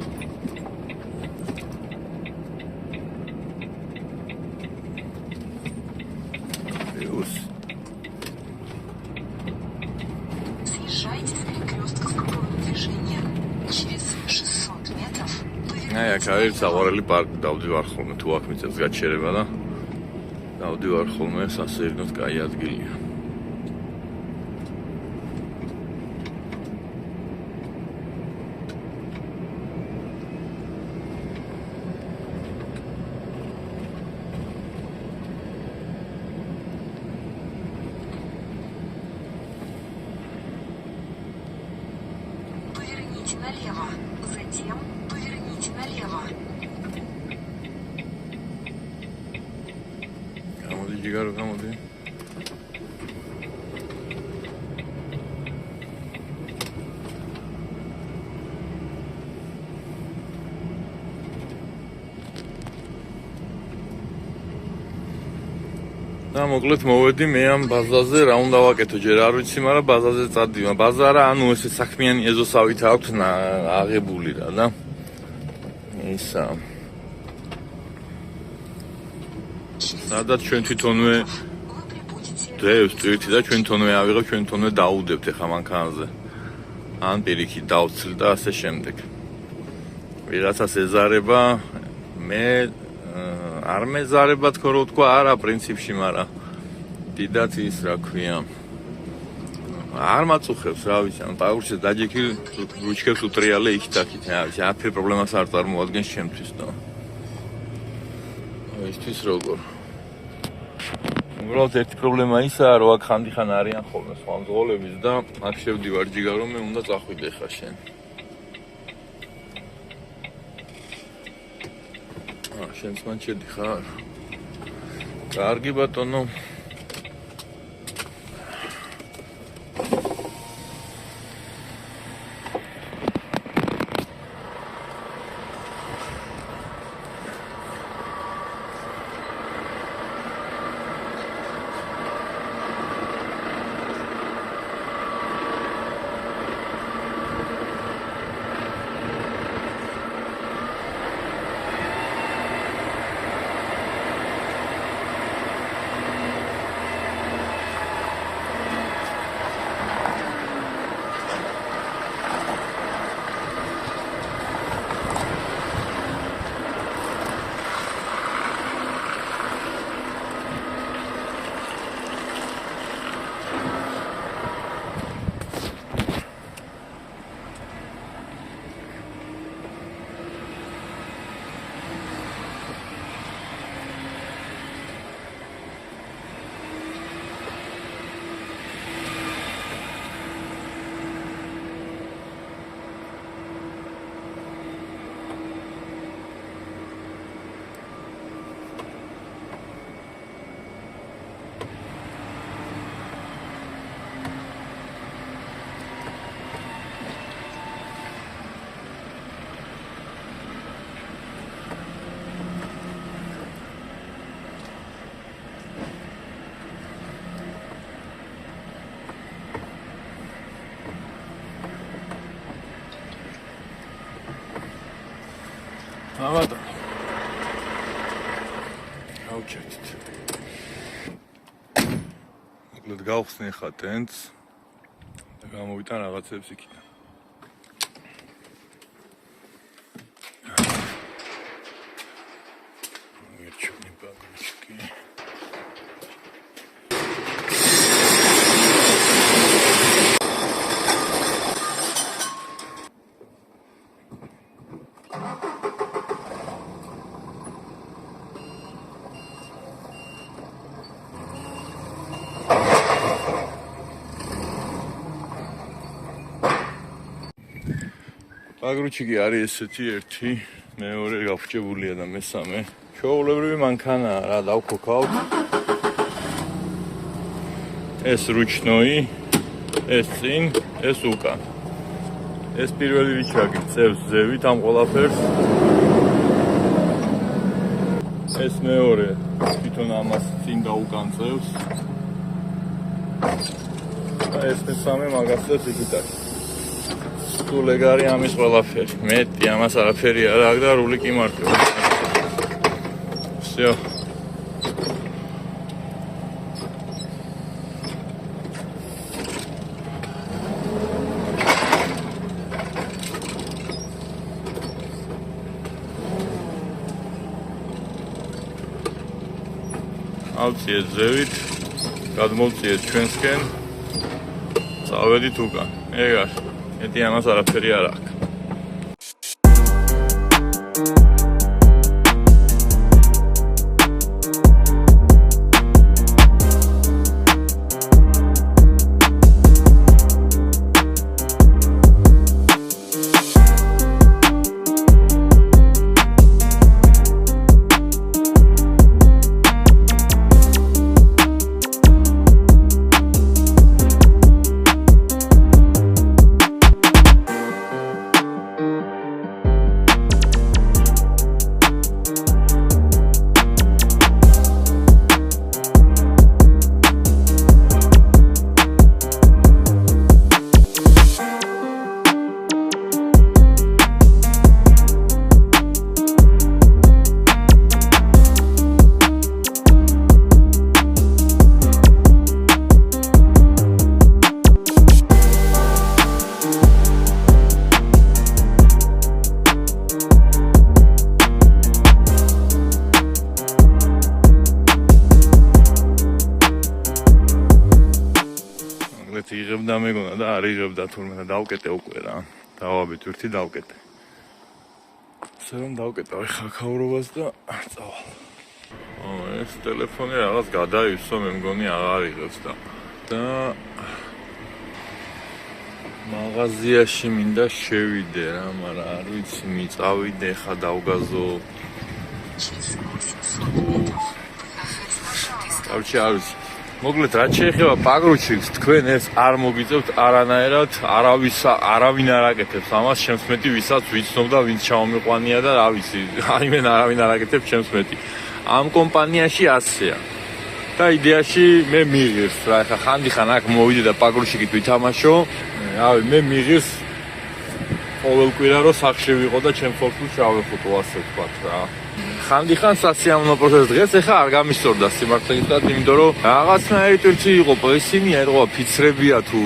Съезжайте с перекрестка с круговым движением. Через 600 метров აი აქ არის საყვარელი პარკი, დავდივარ ხოლმე თუ აქ მიწევს გაჩერება და დავდივარ ხოლმე, სასეირნოდ კაი ადგილია. поверните налево. Затем поверните налево. გამოდი ჯიგარო, გამოდი. და მოკლედ მოვედი მე ამ ბაზაზე, რა უნდა ვაკეთო, ჯერ არ ვიცი, მაგრამ ბაზაზე წადივა. ბაზა რა, ანუ ესე საქმიანი ეზოსავით აქვს აღებული რა და ისა. სადაც ჩვენ თვითონვე Вы прибудете. დევს წვირთი და ჩვენ თვითონვე ავიღებ, ჩვენ თვითონვე დაუდებთ ეხა მანქანაზე. ან პირიქით დავცლ და ასე შემდეგ. ვიღაცას ეზარება, მე არ მეზარება თქო რო თქვა არა პრინციპში, მაგრამ დიდაც ის რა ქვია. არ მაწუხებს რა ვიცი, ან პაურჩე დაჯექი რუჩქებს უტრიალე იქ-თაქით, რა ვიცი, აფერ პრობლემას არ წარმოადგენს ჩემთვის და. ისთვის როგორ. უბრალოდ ერთი პრობლემა ისაა, რომ აქ ხანდახან არიან ხოლმე სხვა მძღოლებიც და აქ შევდივარ ჯიგა რომ მე უნდა წახვიდე ხა შენ. შენც მან შედიხარ. კარგი ბატონო. ავატო. გავჩერდით. მოკლედ გავხსნი ხა ტენტს და გამოვიტან რაღაცებს იქიდან. ვერჩუნი ბაგრიჩკი. ბაგრუჩიკი არის ესეთი ერთი, მეორე გაფრჩებულია და მესამე. ჩვეულებრივი მანქანაა რა, დავქოქავთ. ეს რუჩნოი, ეს წინ, ეს უკან. ეს პირველი რიჩაგი წევს ზევით ამ ყველაფერს. ეს მეორე თვითონ ამას წინ და უკან წევს. და ეს მესამე მაგასწევს იქითაც. სულ ეგ არის ამის ყველაფერი. მეტი ამას არაფერი არ აქვს და რული კი მარტივია. всё. ავციეთ ზევით, გადმოვწიეთ ჩვენსკენ, წავედით უკან. ეგ არის. მეტი ამას არაფერი არ აქვს. და მეგონა და არიღებდა თურმე და დავკეტე უკვე რა. დავაბით ვერთი დავკეტე. ასე რომ დავკეტავ ეხლა ქაურობას და წავალ. ეს ტელეფონი რაღაც გადაივსო, მე მგონი აღარ იღებს და მაღაზიაში მინდა შევიდე რა, მაგრამ არ ვიცი მიწავიდე ხა დავგაზო. Через 800 метров выехать на Шахтинский. Короче, არ ვიცი. მოკლედ რაც შეეხება პაგრუჩიკს, თქვენ ეს არ მოგიწევთ არანაირად, არავინ არ აკეთებს ამას, ჩემს მეტი ვისაც ვიცნობ და ვინც ჩამომიყვანია და რა ვიცი, აიმენ არავინ არ აკეთებს ჩემს მეტი. ამ კომპანიაში ასეა. და იდეაში მე მიღირს რა, ეხლა ხანდახან აქ მოვიდე და პაგრუჩიკით ვითამაშო. რავი, მე მიღირს ყოველ კვირა რომ სახში ვიყო და ჩემს ხორცს ჩავეხუტო, ასე ვთქვათ რა. ხანდახან სასიამოვნო პროცესი დღეს ეხა არ გამისწორდა სიმართლეებად, იმიტომ რომ რაღაცნაირი ტვირთი იყო, ისინი ერყვა ფიცრებია თუ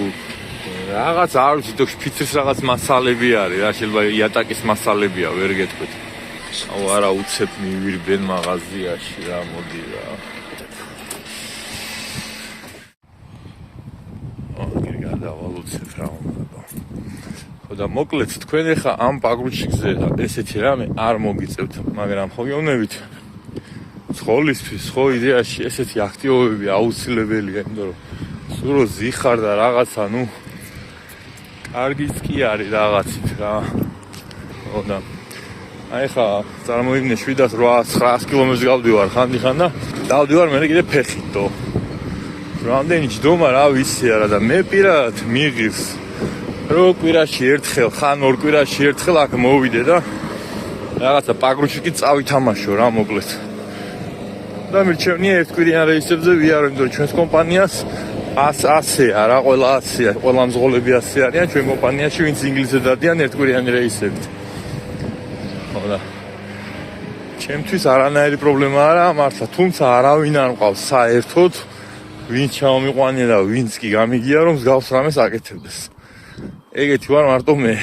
რაღაც არ ვიცი, თუ ფიცრის რაღაც მასალები არის რა, შეიძლება იატაკის მასალებია, ვერ გეტყვით. აუ არა უცებ მივირბენ მაღაზიაში რა, მოდი რა. გადავალ უცებ რა უნდა. ხო და მოკლედ თქვენ ეხა ამ პაგრუჩიკზე ესეთი რამე არ მოგიწევთ, მაგრამ ხო გეუბნებით ცხოვლისთვის ხო იდეაში ესეთი აქტივობები აუცილებელია, იმიტომ რომ სულ რო ზიხარ და რაღაცა, ნუ კარგიც კი არის რაღაცით რა. ხო და აი ხა წარმოიდგინე 700-800 კილომეტრს გავდივარ ხანდახან და დავდივარ მე კიდე ფეხითო. რამდენი ჯდომა რა ვიცი არა და მე პირადად მიღირს რო კვირაში ერთხელ, ხან ორ კვირაში ერთხელ აქ მოვიდე და რაღაცა პაგრუჩიკით წავითამაშო რა, მოკლედ. და მირჩევნია ერთკვირიან რეისებზე ვიარო, იმიტომ რომ ჩვენს კომპანიას ასეა რა, ყველა ასეა, ყველა მძღოლები ასე არიან ჩვენ კომპანიაში, ვინც ინგლისზე დადიან ერთკვირიანი რეისებით. ხო და ჩემთვის არანაირი პრობლემა არა მართლა, თუმცა არავინ არ მყავს საერთოდ, ვინც ჩამომიყვანია და ვინც კი გამიგია რომ მსგავს რამეს აკეთებდეს. ეგეთი ვარ მარტო მე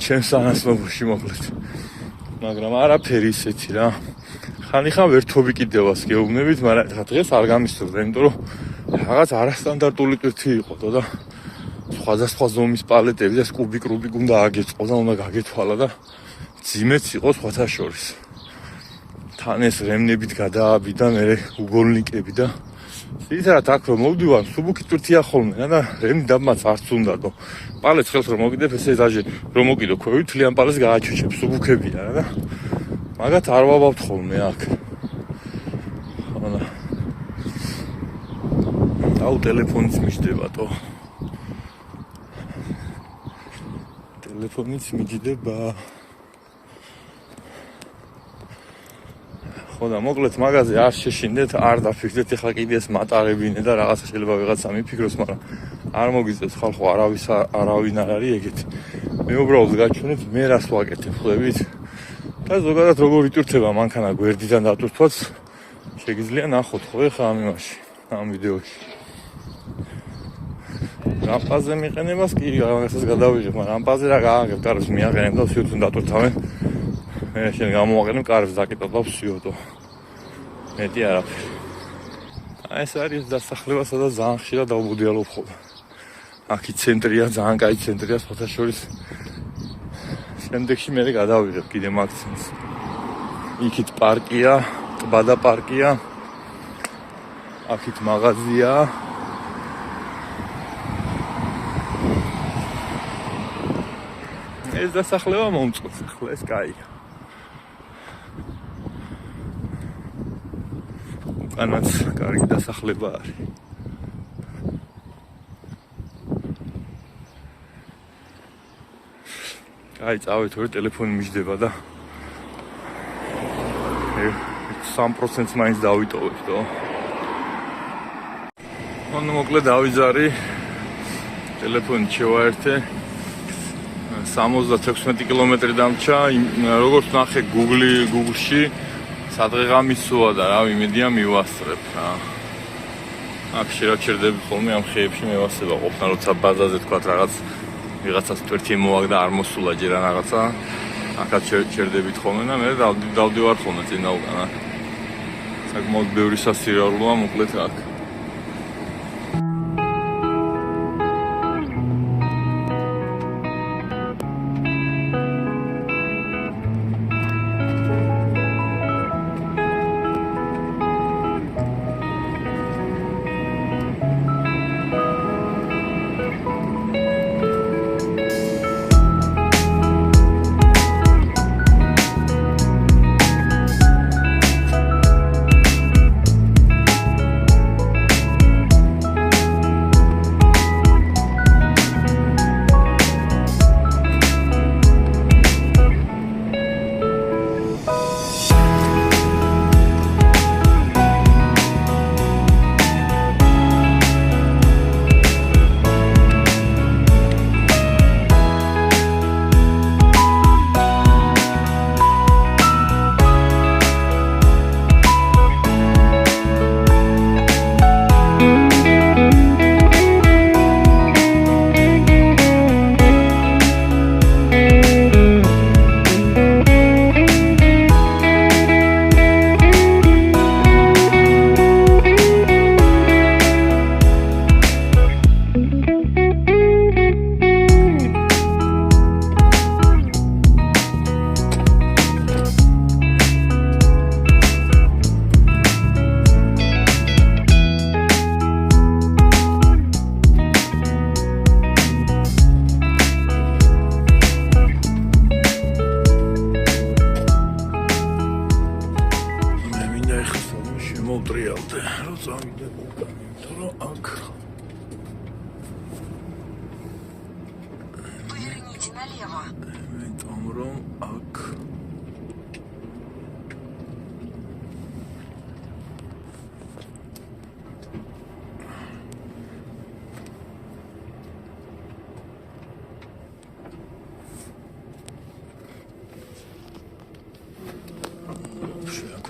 ჩემს ანასნობოში მოკლედ. მაგრამ არაფერი ისეთი რა. ხანიხან ვერთობი კიდევას გეუბნებით, მაგრამ ეხლა დღეს არ გამისწორდა, იმიტომ რომ რაღაც არასტანდარტული ტვირთი იყო და სხვადასხვა ზომის პალეტები და კუბიკ უნდა აგეწყო და უნდა გაგეთვალა და ძიმეც იყო სხვათა შორის. თან ეს რემნებით გადააბიდა მე უგოლნიკები და ისედაც აქ რომ მოვდივარ, სუბუქი ტვირთია ხოლმე და რემნი დაბმაც არც უნდაო. პალეტს ხელს რომ მოკიდებ, ესე დაჟე რომ მოკიდო ქვევით, თლიან პალეტს გააჩეჩებ, სუბუქებია რა და მაგათ არ ვაბავთ ხოლმე აქ. აუ ტელეფონიც მიჯდებათო. ტელეფონიც მიჯდება. ხო და მოკლედ მაღაზე არ შეშინდეთ, არ დაფიქრდეთ, ეხლა კიდე ეს მატარებინე და რაღაცა შეიძლება ვიღაცა მიფიქროს, მაგრამ არ მოგიწევთ ხალხო, არავინ არ არის ეგეთი. მე უბრალოდ გაჩვენეთ მე რას ვაკეთებ, ხვდებით? და ზოგადად როგორ იტვირთება მანქანა გვერდიდან დატვირთვაც შეგიძლია ნახოთ ხო ეხლა ამ იმაში, ამ ვიდეოში. რამპაზე მიყენებას კი რაღაცას გადავიღებ, მაგრამ რამპაზე რა გააგებ, კარებს მიაყენებ და ვსიოთ უნდა დატვირთავენ. მე შენ გამოვაყენებ, კარებს დაკეტავ და ვსიოთო. მეტი არაფერი. ეს არის დასახლება, სადაც ძალიან ხშირად დავმოდიალობ ხოლმე. აქი ცენტრია, ძალიან კაი ცენტრია, სხვათა შორის. შემდეგში მე გადავიღებ კიდე მაგცენს. იქით პარკია, ტბა და პარკია. აქით მაღაზია. ეს დასახლება მომწყობს, ხო ეს კაია. უკანაც კარგი დასახლება არის. აი წავით ორი ტელეფონი მიჯდება და 3% მაინც დავიტოვებდო. ანუ მოკლედ დავიძარი ტელეფონი შევაერთე 76 კილომეტრი დამრჩა, როგორც ნახე Google-ში სადღეღამისოა და რა იმედია მივასწრებ რა. აქ შეჩერდები ხოლმე ამ ხეებში მევასება ყოფნა, როცა ბაზაზე თქვა რაღაც ვიღაცას ტვირთი მოაგდა არ მოსულა ჯერ რაღაცა. აქაც ჩერდებით ხოლმე და მე დავდივარ ხოლმე წინა უკანა. საკმაოდ ბევრი სასიარულოა მოკლედ აქ. წავიდე უკან, იმიტომ რომ აქ Поверните налево. იმიტომ რომ აქ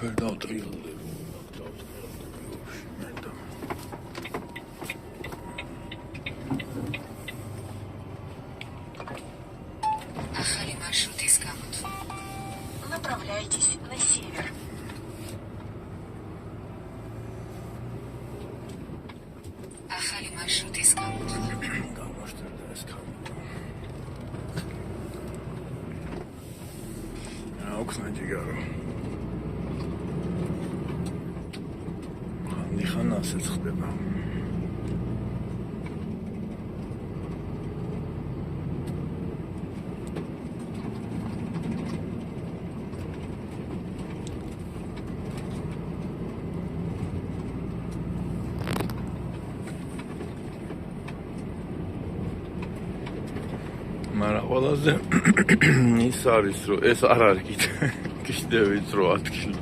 ვერ დავტრიალდები, მაგ დავტრიალდები ვაფშე მე და Ахали маршрут искамут. Направляйтесь на север. Ахали маршрут искамут. გამოსτερდა ეს კამერა. აუქნა ჯიგარო. ნიხან ასეც ხდება. მაგრამ ყველაზე ის არის რომ ეს არ არის კიდე ვიწრო ადგილი.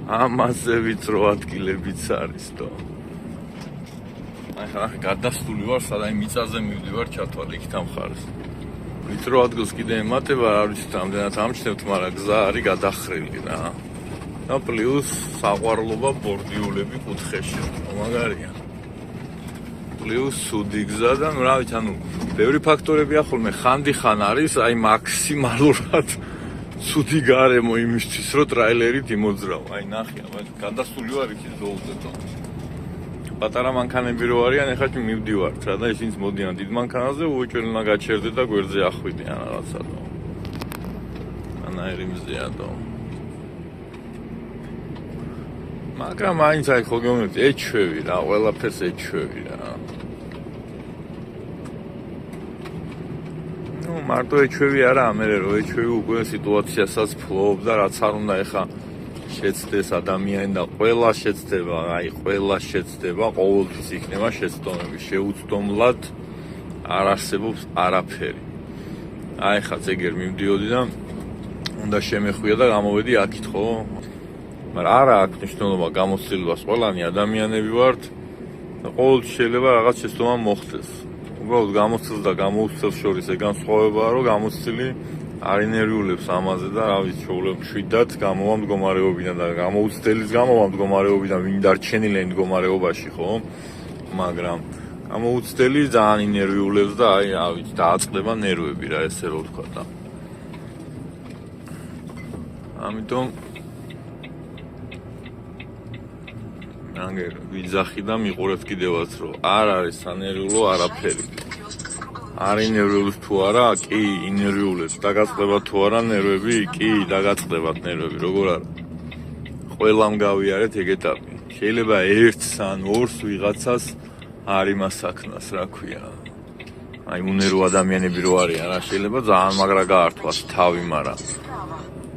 ამაზე ვიწრო ადგილებიც არის და ახლა გადასული ვარ, სადაც მიწაზე მივდივარ ჩათვალე იქით ამ ხარეს. ვიწრო ადგილს კიდე ემატება, არ ვიცი რამდენად ამჩნევთ, მაგრამ გზა არის გადახრილი რა. და პლუს საყვარლობა ბორდიულები კუთხეში. მაგარია. პლუს სუდი გზა და რა ვიცი, ანუ ბევრი ფაქტორებია ხოლმე, ხანდიხან არის აი მაქსიმალურად სუდი გარემო იმისთვის, რომ ტრაილერით იმოძრავ. აი ნახე, გადასული ვარ იქით ზოლზე და პატარა მანქანები რო არიან, ეხლა მივდივართ რა და ისინიც მოდიან დიდ მანქანაზე, უეჭველი უნდა გაჩერდე და გვერდზე ახვიდიან რაღაცა და ანაერი მზეა და მაგრამ მაინც აი ხო გეუბნები, ეჩვევი რა, ყველაფერს ეჩვევი რა. მარტო ეჩვევი არა, მე რო ეჩვევი უკვე სიტუაციასაც ფლობ და რაც არ უნდა ეხა შეცდეს ადამიანი და ყველა შეცდება, აი ყველა შეცდება, ყოველთვის იქნება შეცდომები, შეუცდომლად არ არსებობს არაფერი. აი ხა ეგერ მივდიოდი და უნდა შემეხვია და გამოვედი აქით ხო? მაგრამ არა აქვს მნიშვნელობა გამოცდილებას, ყველანი ადამიანები ვართ და ყოველთვის შეიძლება რაღაც შეცდომა მოხდეს. უბრალოდ გამოცდილს და გამოუცდილს შორის ეგ განსხვავებაა, რომ გამოცდილი არ ინერვიულებს ამაზე და რა ვიცი, შეუძლებ შვიდად გამოვა მდგომარეობიდან და გამოუცდილის გამოვა მდგომარეობიდან ვინ დარჩენილია იმ მდგომარეობაში, ხო? მაგრამ გამოუცდელი ძალიან ინერვიულებს და აი, რა ვიცი, დააწყდება ნერვები რა, ესე რო ვთქვა და ამიტომ ანგერ ვიძახი და მიყურებთ კიდევაც, რომ არ არის სანერვიულო არაფერი. არ ინერვიულს თუ არა, კი ინერვიულებს. დაგაწყდება თუ არა ნერვები, კი დაგაწყდებათ ნერვები, როგორ არა. ყველამ გავიარეთ ეგ ეტაპი. შეიძლება ერთს ან ორს ვიღაცას არ იმას საქმას, რა ქვია. აი უნერო ადამიანები რო არიან, რა შეიძლება ძალიან მაგრა გაართვას თავი, მაგრამ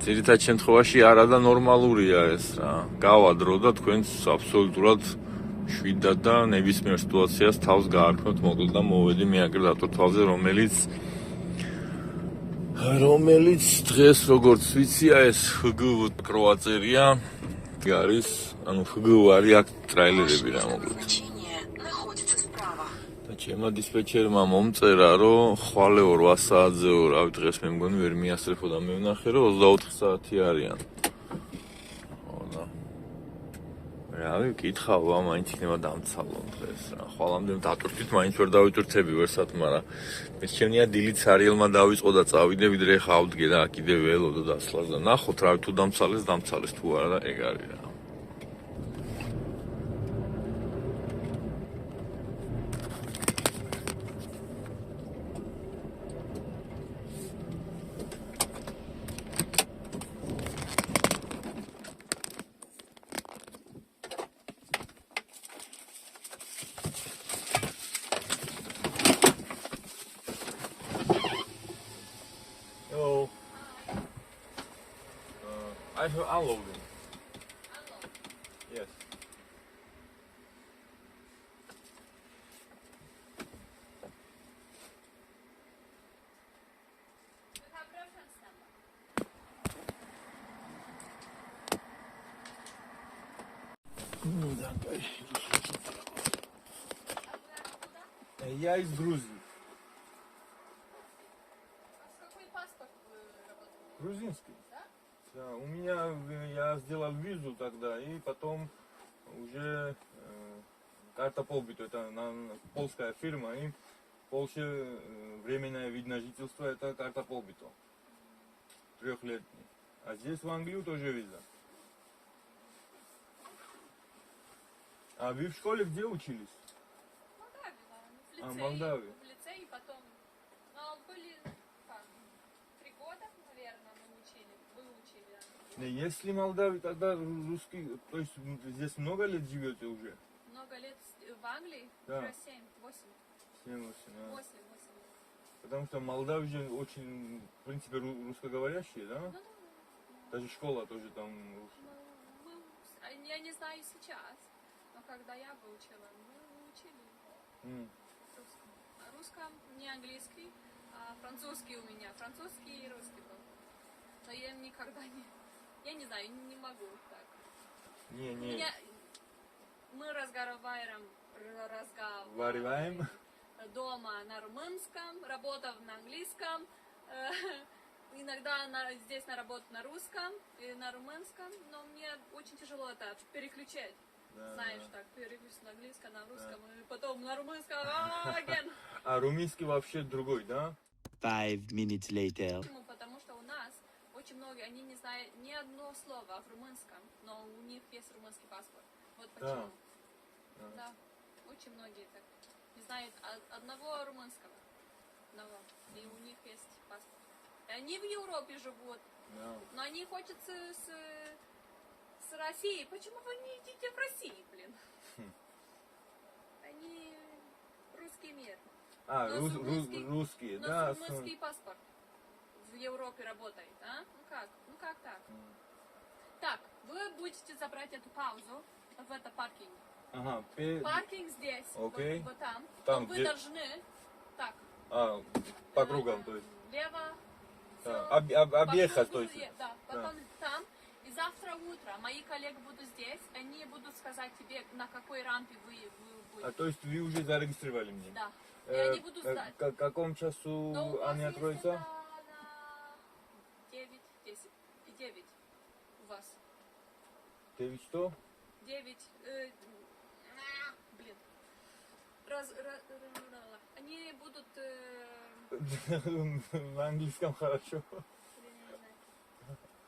ძირითად შემთხვევაში არა და ნორმალურია ეს რა. გავა დრო და თქვენს აბსოლუტურად შვიდად და ნებისმიერ სიტუაციას თავს გაარქმევთ, მოკლედ და მოვედი მე აგერ დატვირთვალზე, რომელიც დღეს როგორც ვიცია ეს FG კროაწერია. არის, ანუ FG არის აქ ტრაილერები რა მოკლედ. და ჩემმა დისპეჩერმა მომწერა, რომ ხვალეო 8 საათზეო, რავი დღეს მე მგონი ვერ მიასწრებო და მე ვნახე, რომ 24 საათი არიან. რავი, კითხავ, მაინც იქნება დამცალო დღეს რა. ხვალამდე დატვირთვით, მაინც ვერ დავიტვირთები ვერსად, მაგრამ ეს ჩემნია დილით სარიელმა დავიწყო და წავიდე, ვიდრე ხა ავდგე და კიდე ველო და დასლას და ნახოთ, რავი, თუ დამცალეს თუ არა და ეგ არის რა. I have unloading. Yes. Я из Грузии. Какой паспорт вы работаете? Грузинский. Да? Да, у меня я сделал визу тогда, и потом уже карта полбита, это польская фирма, и в Польше временное вид на жительство это карта полбита. 3-летний. А здесь в Англию тоже виза. А вы в школе где учились? В Молдавии, да. А, в Молдавии. В лицее, и потом. Но были, как, 3 года, наверное, вы учили. Да. Если Молдавия, тогда русский, то есть здесь много лет живете уже? Много лет в Англии? Да. Уже 7, 8. 7-8, 8. Потому что Молдавия же очень, в принципе, русскоговорящие, да? Ну, да. Даже школа тоже там. Я не знаю сейчас, но когда я выучила, мы учили русском. А русском не английский, а французский у меня. Французский и русский был. Но я никогда не... Я не знаю, не могу так. Не. Мы разговариваем дома на румынском, работа на английском, иногда здесь на работу на русском и на румынском, но мне очень тяжело это переключать. Да, Знаешь, да. так, переключить на английском, на русском, и потом на румынском, again. А румынский вообще другой, да? 5 minutes later. Почему? Потому что у нас очень многие, они не знают ни одно слово в румынском, но у них есть румынский паспорт. Вот почему. Да. Очень многие так не знают одного румынского. Одного. И у них есть паспорт. И они в Европе живут. Да. Но они хотят с Россией. Почему вы не идите в Россию, блин? Они русский мир. А, Но русские, но да. румынский паспорт в Европе работает, а? Ну как так? Так, вы будете забрать эту паузу в это паркинг. Ага, Паркинг здесь, Окей. вот там. Там, Но вы где- должны так. по кругам, то есть. Лево. Да, всё, объехать, по то кругу, есть. да, потом там. И завтра утром мои коллеги будут здесь, они будут сказать тебе, на какой рампе вы будете. То есть вы уже зарегистрировали меня? Да. И они будут знать. В каком часу Но у вас они есть откроются? это на 9, 10 и 9 у вас. 9 что? 9, блин. Они будут... На английском хорошо.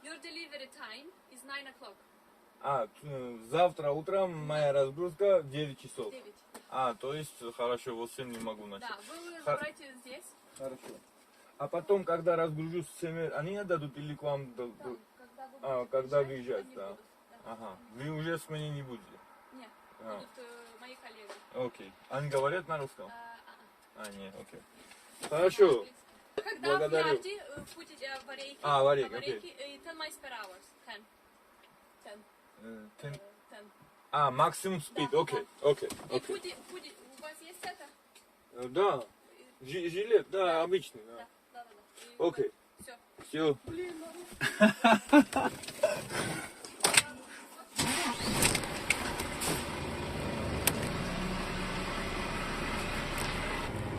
Your delivery time is 9 o'clock. Завтра утром моя разгрузка 9 часов. 9. То есть хорошо, вот 7 не могу начать. Да, вы забирайте здесь. Хорошо. А потом, когда разгружусь в 7, они отдадут или к вам? Там, когда вы Когда будете выезжать, они да. будут, да. Ага. Вы уже с меня не будете? Нет, А. будут мои коллеги. Окей. Они говорят на русском? Нет. Нет, окей. Хорошо. Когда Благодарю. в Ярде будете в Орейке, Варейки, в Орейке, 10 miles per hour. 10. 10. Максимум спид, Да, окей, да. окей, И окей. у вас есть это? Да, жилет, да, обычный, да. Да. И Окей. Все. Все. Блин,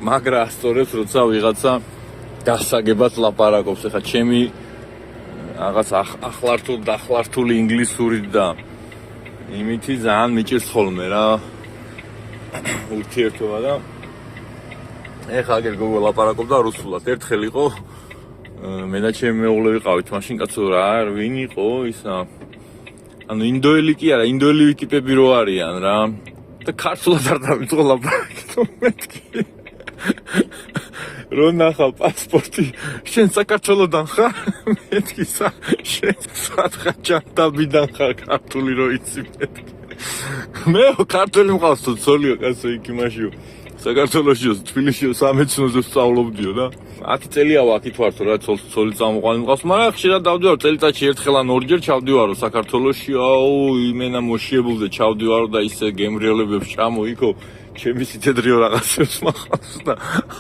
მაგრა სწორედ როცა ვიღაცა გასაგებად ლაპარაკობს, ხა ჩემი რაღაც ახლართული ინგლისური და იმითი ძალიან მიჭირს ხოლმე რა ურთიერთობა და ეხა აგერ გოგო ლაპარაკობდა რუსულად. ერთხელ იყო მე და ჩემი მეუღლე ვიყავით მაშინ კაცო რა ვინ იყო ისა ანუ ინდოელი კი არა, ინდოელივი ტიპები რო არიან რა და ქართულად არ დავიწყო ლაპარაკი მეთქი რო ნახა პასპორტი შენ საქართველოდან ხარ? მეთქი შენ სათხაჭანტაბიდან ხარ ქართული რო იცი მეთქი მე ქართული მყავს თუ ცოლიო კაცო იქ იმაშიო საქართველოშიო თბილისშიო სამეცნიერო სწავლობდიო და 10 წელია ვაკით ვართო რა ცოლი წამოყვანი მყავს მაგრამ ხშირად დავდივარო წელიწადში ერთხელ ან ორჯერ ჩავდივარო საქართველოში აუ იმენა მოშიებულზე ჩავდივარო და ისე გემრიელებებს ჩამოიქო ჩემი სიტედრიო რაღაცებს მახავს და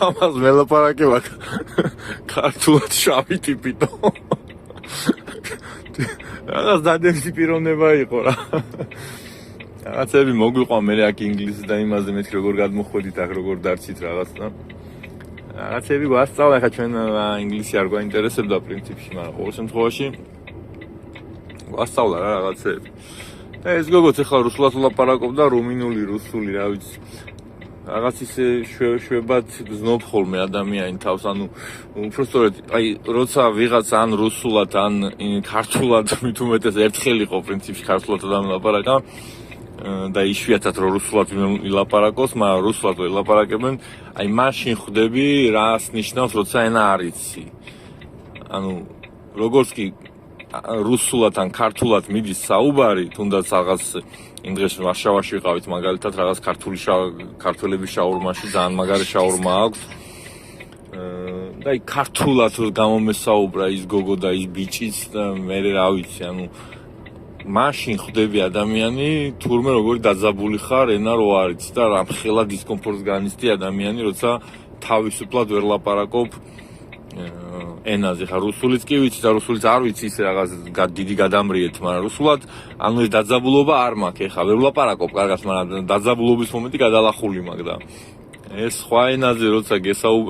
ამას მელაპარაკე ვაკ ქართულად შავი ტიპიტო რაღაც დადევსი პიროვნება იყო რა რაღაცები მოგვიყვა მე აქ ინგლისს და იმაზე მეთქი როგორ გადმოხვედით აქ როგორ დარჩით რაღაცა. რაღაცები გვასწავლა, ხა ჩვენ ინგლისი არ გვაინტერესებდა პრინციპში, მაგრამ ყოველ შემთხვევაში გვასწავლა რა რაღაცები. და ეს გოგოც ახლა რუსულად ლაპარაკობდა, რუმინული, რუსული, რა ვიცი. რაღაც ისე შვებად გზნობ ხოლმე ადამიანი თავს, ანუ უბრალოდ აი როცა ვიღაცა ან რუსულად ან ქართულად მით უმეტეს ერთხელ იყო პრინციპში ქართულად ლაპარაკა და იშვიათად რომ რუსულად ილაპარაკოს, მაგრამ რუსულად ილაპარაკებენ, აი მაშინ ხვდები რას ნიშნავს როცა ენა არ იცი. ანუ როგორც კი რუსულად ან ქართულად მიდის საუბარი, თუნდაც რაღაც იმ დღეს ვარშავაში ვიყავით მაგალითად რაღაც ქართველების შაურმაში ძალიან მაგარი შაურმა აქვს. და აი ქართულად გამომესაუბრა ის გოგო და ის ბიჭიც და მე რა ვიცი, ანუ მაშინ ხვდები ადამიანი თურმე როგორი დაძაბული ხარ, ენა რო არის და რამხელა დისკომფორტს განიცდი ადამიანი, როცა თავისუფლად ვერ ლაპარაკობ ენაზე. ხა რუსულიც კი ვიცი და რუსულიც არ ვიცი ისე რაღაც დიდი გადამრიეთ, მაგრამ რუსულად ანუ ეს დაძაბულობა არ მაქვს. ეხა ვერ ვლაპარაკობ კარგად, მაგრამ დაძაბულობის მომენტი გადალახული მაქვს და ეს სხვა ენაზე როცა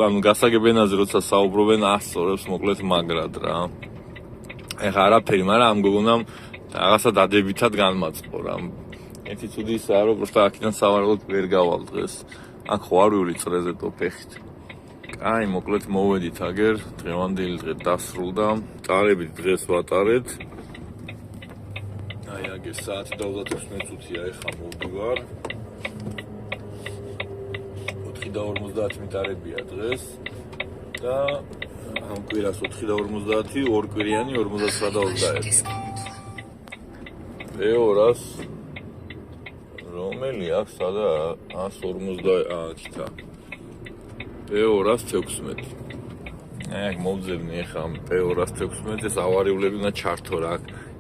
ანუ გასაგებ ენაზე როცა საუბრობენ ასწორებს მოკლედ მაგრად რა. ეხა არაფერი, მაგრამ ამ გოგონამ რაღაცა დადებითად განმაწყო რა. ერთი ცუდი ისაა რომ პროსტა აქედან სავარაუდოდ ვერ გავალ დღეს. აქ ხო არ ვივლი წრეზე თო ფეხით. აი, მოკლედ მოვედით აგერ, დღევანდელი დღე დასრულდა. წარებით დღეს ვატარეთ. აი, აგერ საათი და 36 წუთია, ეხლა მოვდივარ. 4:50 მიტარებია დღეს და ამ კვირას 4:50, ორ კვირიანი 49:21. ეორას რომელი აქვს სადა 150 216. აქ მოვძებნი ახლა 216 ეს ავარიულები უნდა ჩართო რა.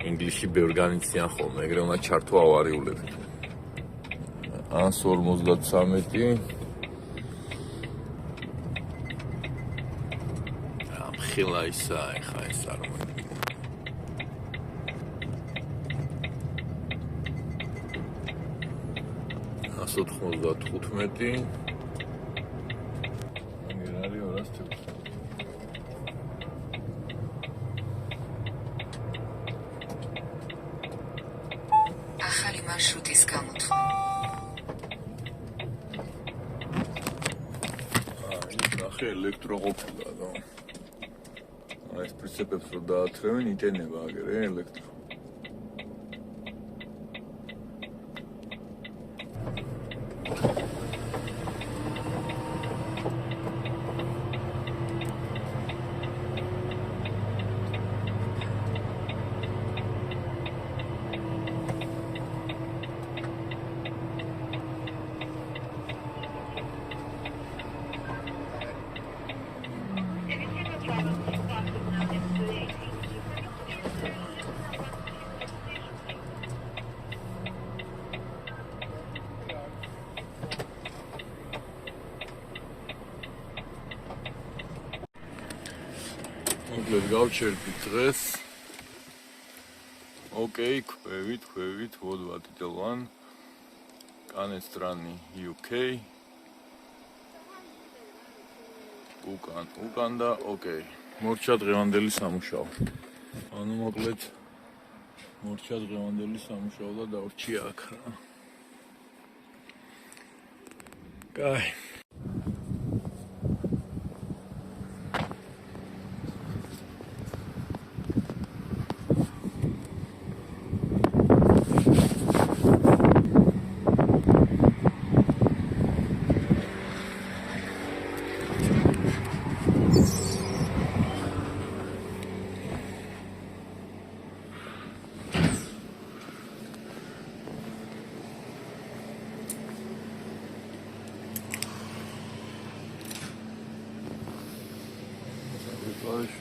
ინგლისში ბევრ განიციან ხოლმე, ეგრე უნდა ჩართო ავარიულები. 153. ამხილა ისა ახლა ეს არ მოიწ. 195. ახალი მარშრუტის გამოთვლა. ნახე ელექტრო ყოფილა და აი ეს პრინციპებს რო დაათრევენ იტენება აგერე ელექტრო. მოკლედ გავჩერდით დღეს. ოკეი, ხვევით, ვოდვატიტელვან. კანესტრანი UK. უკან და ოკეი. მორჩა დღევანდელი სამუშაო. ანუ მოკლედ მორჩა დღევანდელი სამუშაო და დავრჩია აქ რა. კაი.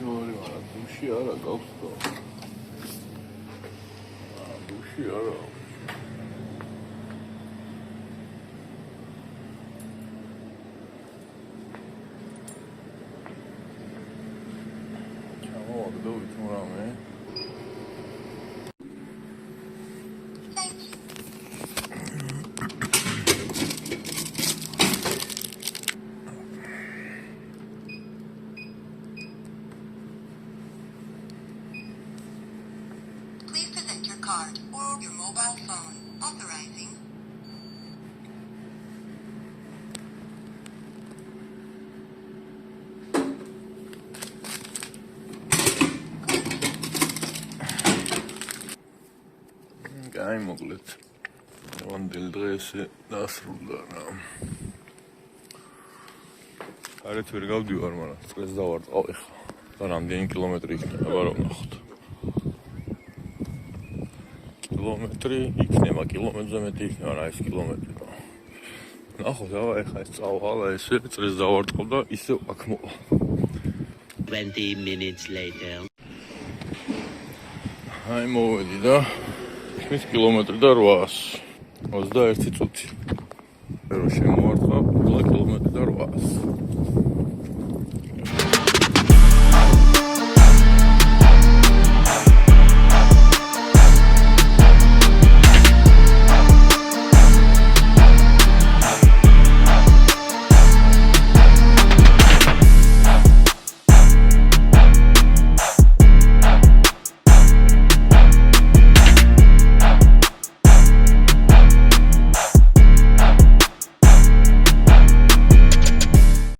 შორი არა დუში არა გაქვს და დუში არა ჩამოვაგდო ვითომ რამე card or your mobile phone. Authorizing. მოკლედ ვანდელ დღეს დასრულდა რა. არეთ ვერ გავდივარ, მაგრამ წელს დავარტყავ ეხლა. და რამდენი კილომეტრი იქნება რომ ნახოთ. კილომეტრი იქნება, კილომეტრზე მეტი იქნება, რა ეს კილომეტრი. ნახოთ, ეხლა ეს წავალა ესე წელს დავარტყავ და ისევ აქ მოვა. 20 minutes later. აი მოვედი და ის კილომეტრი და 800 21 წუთი. რო შემოვარტყა, კილომეტრი და 800.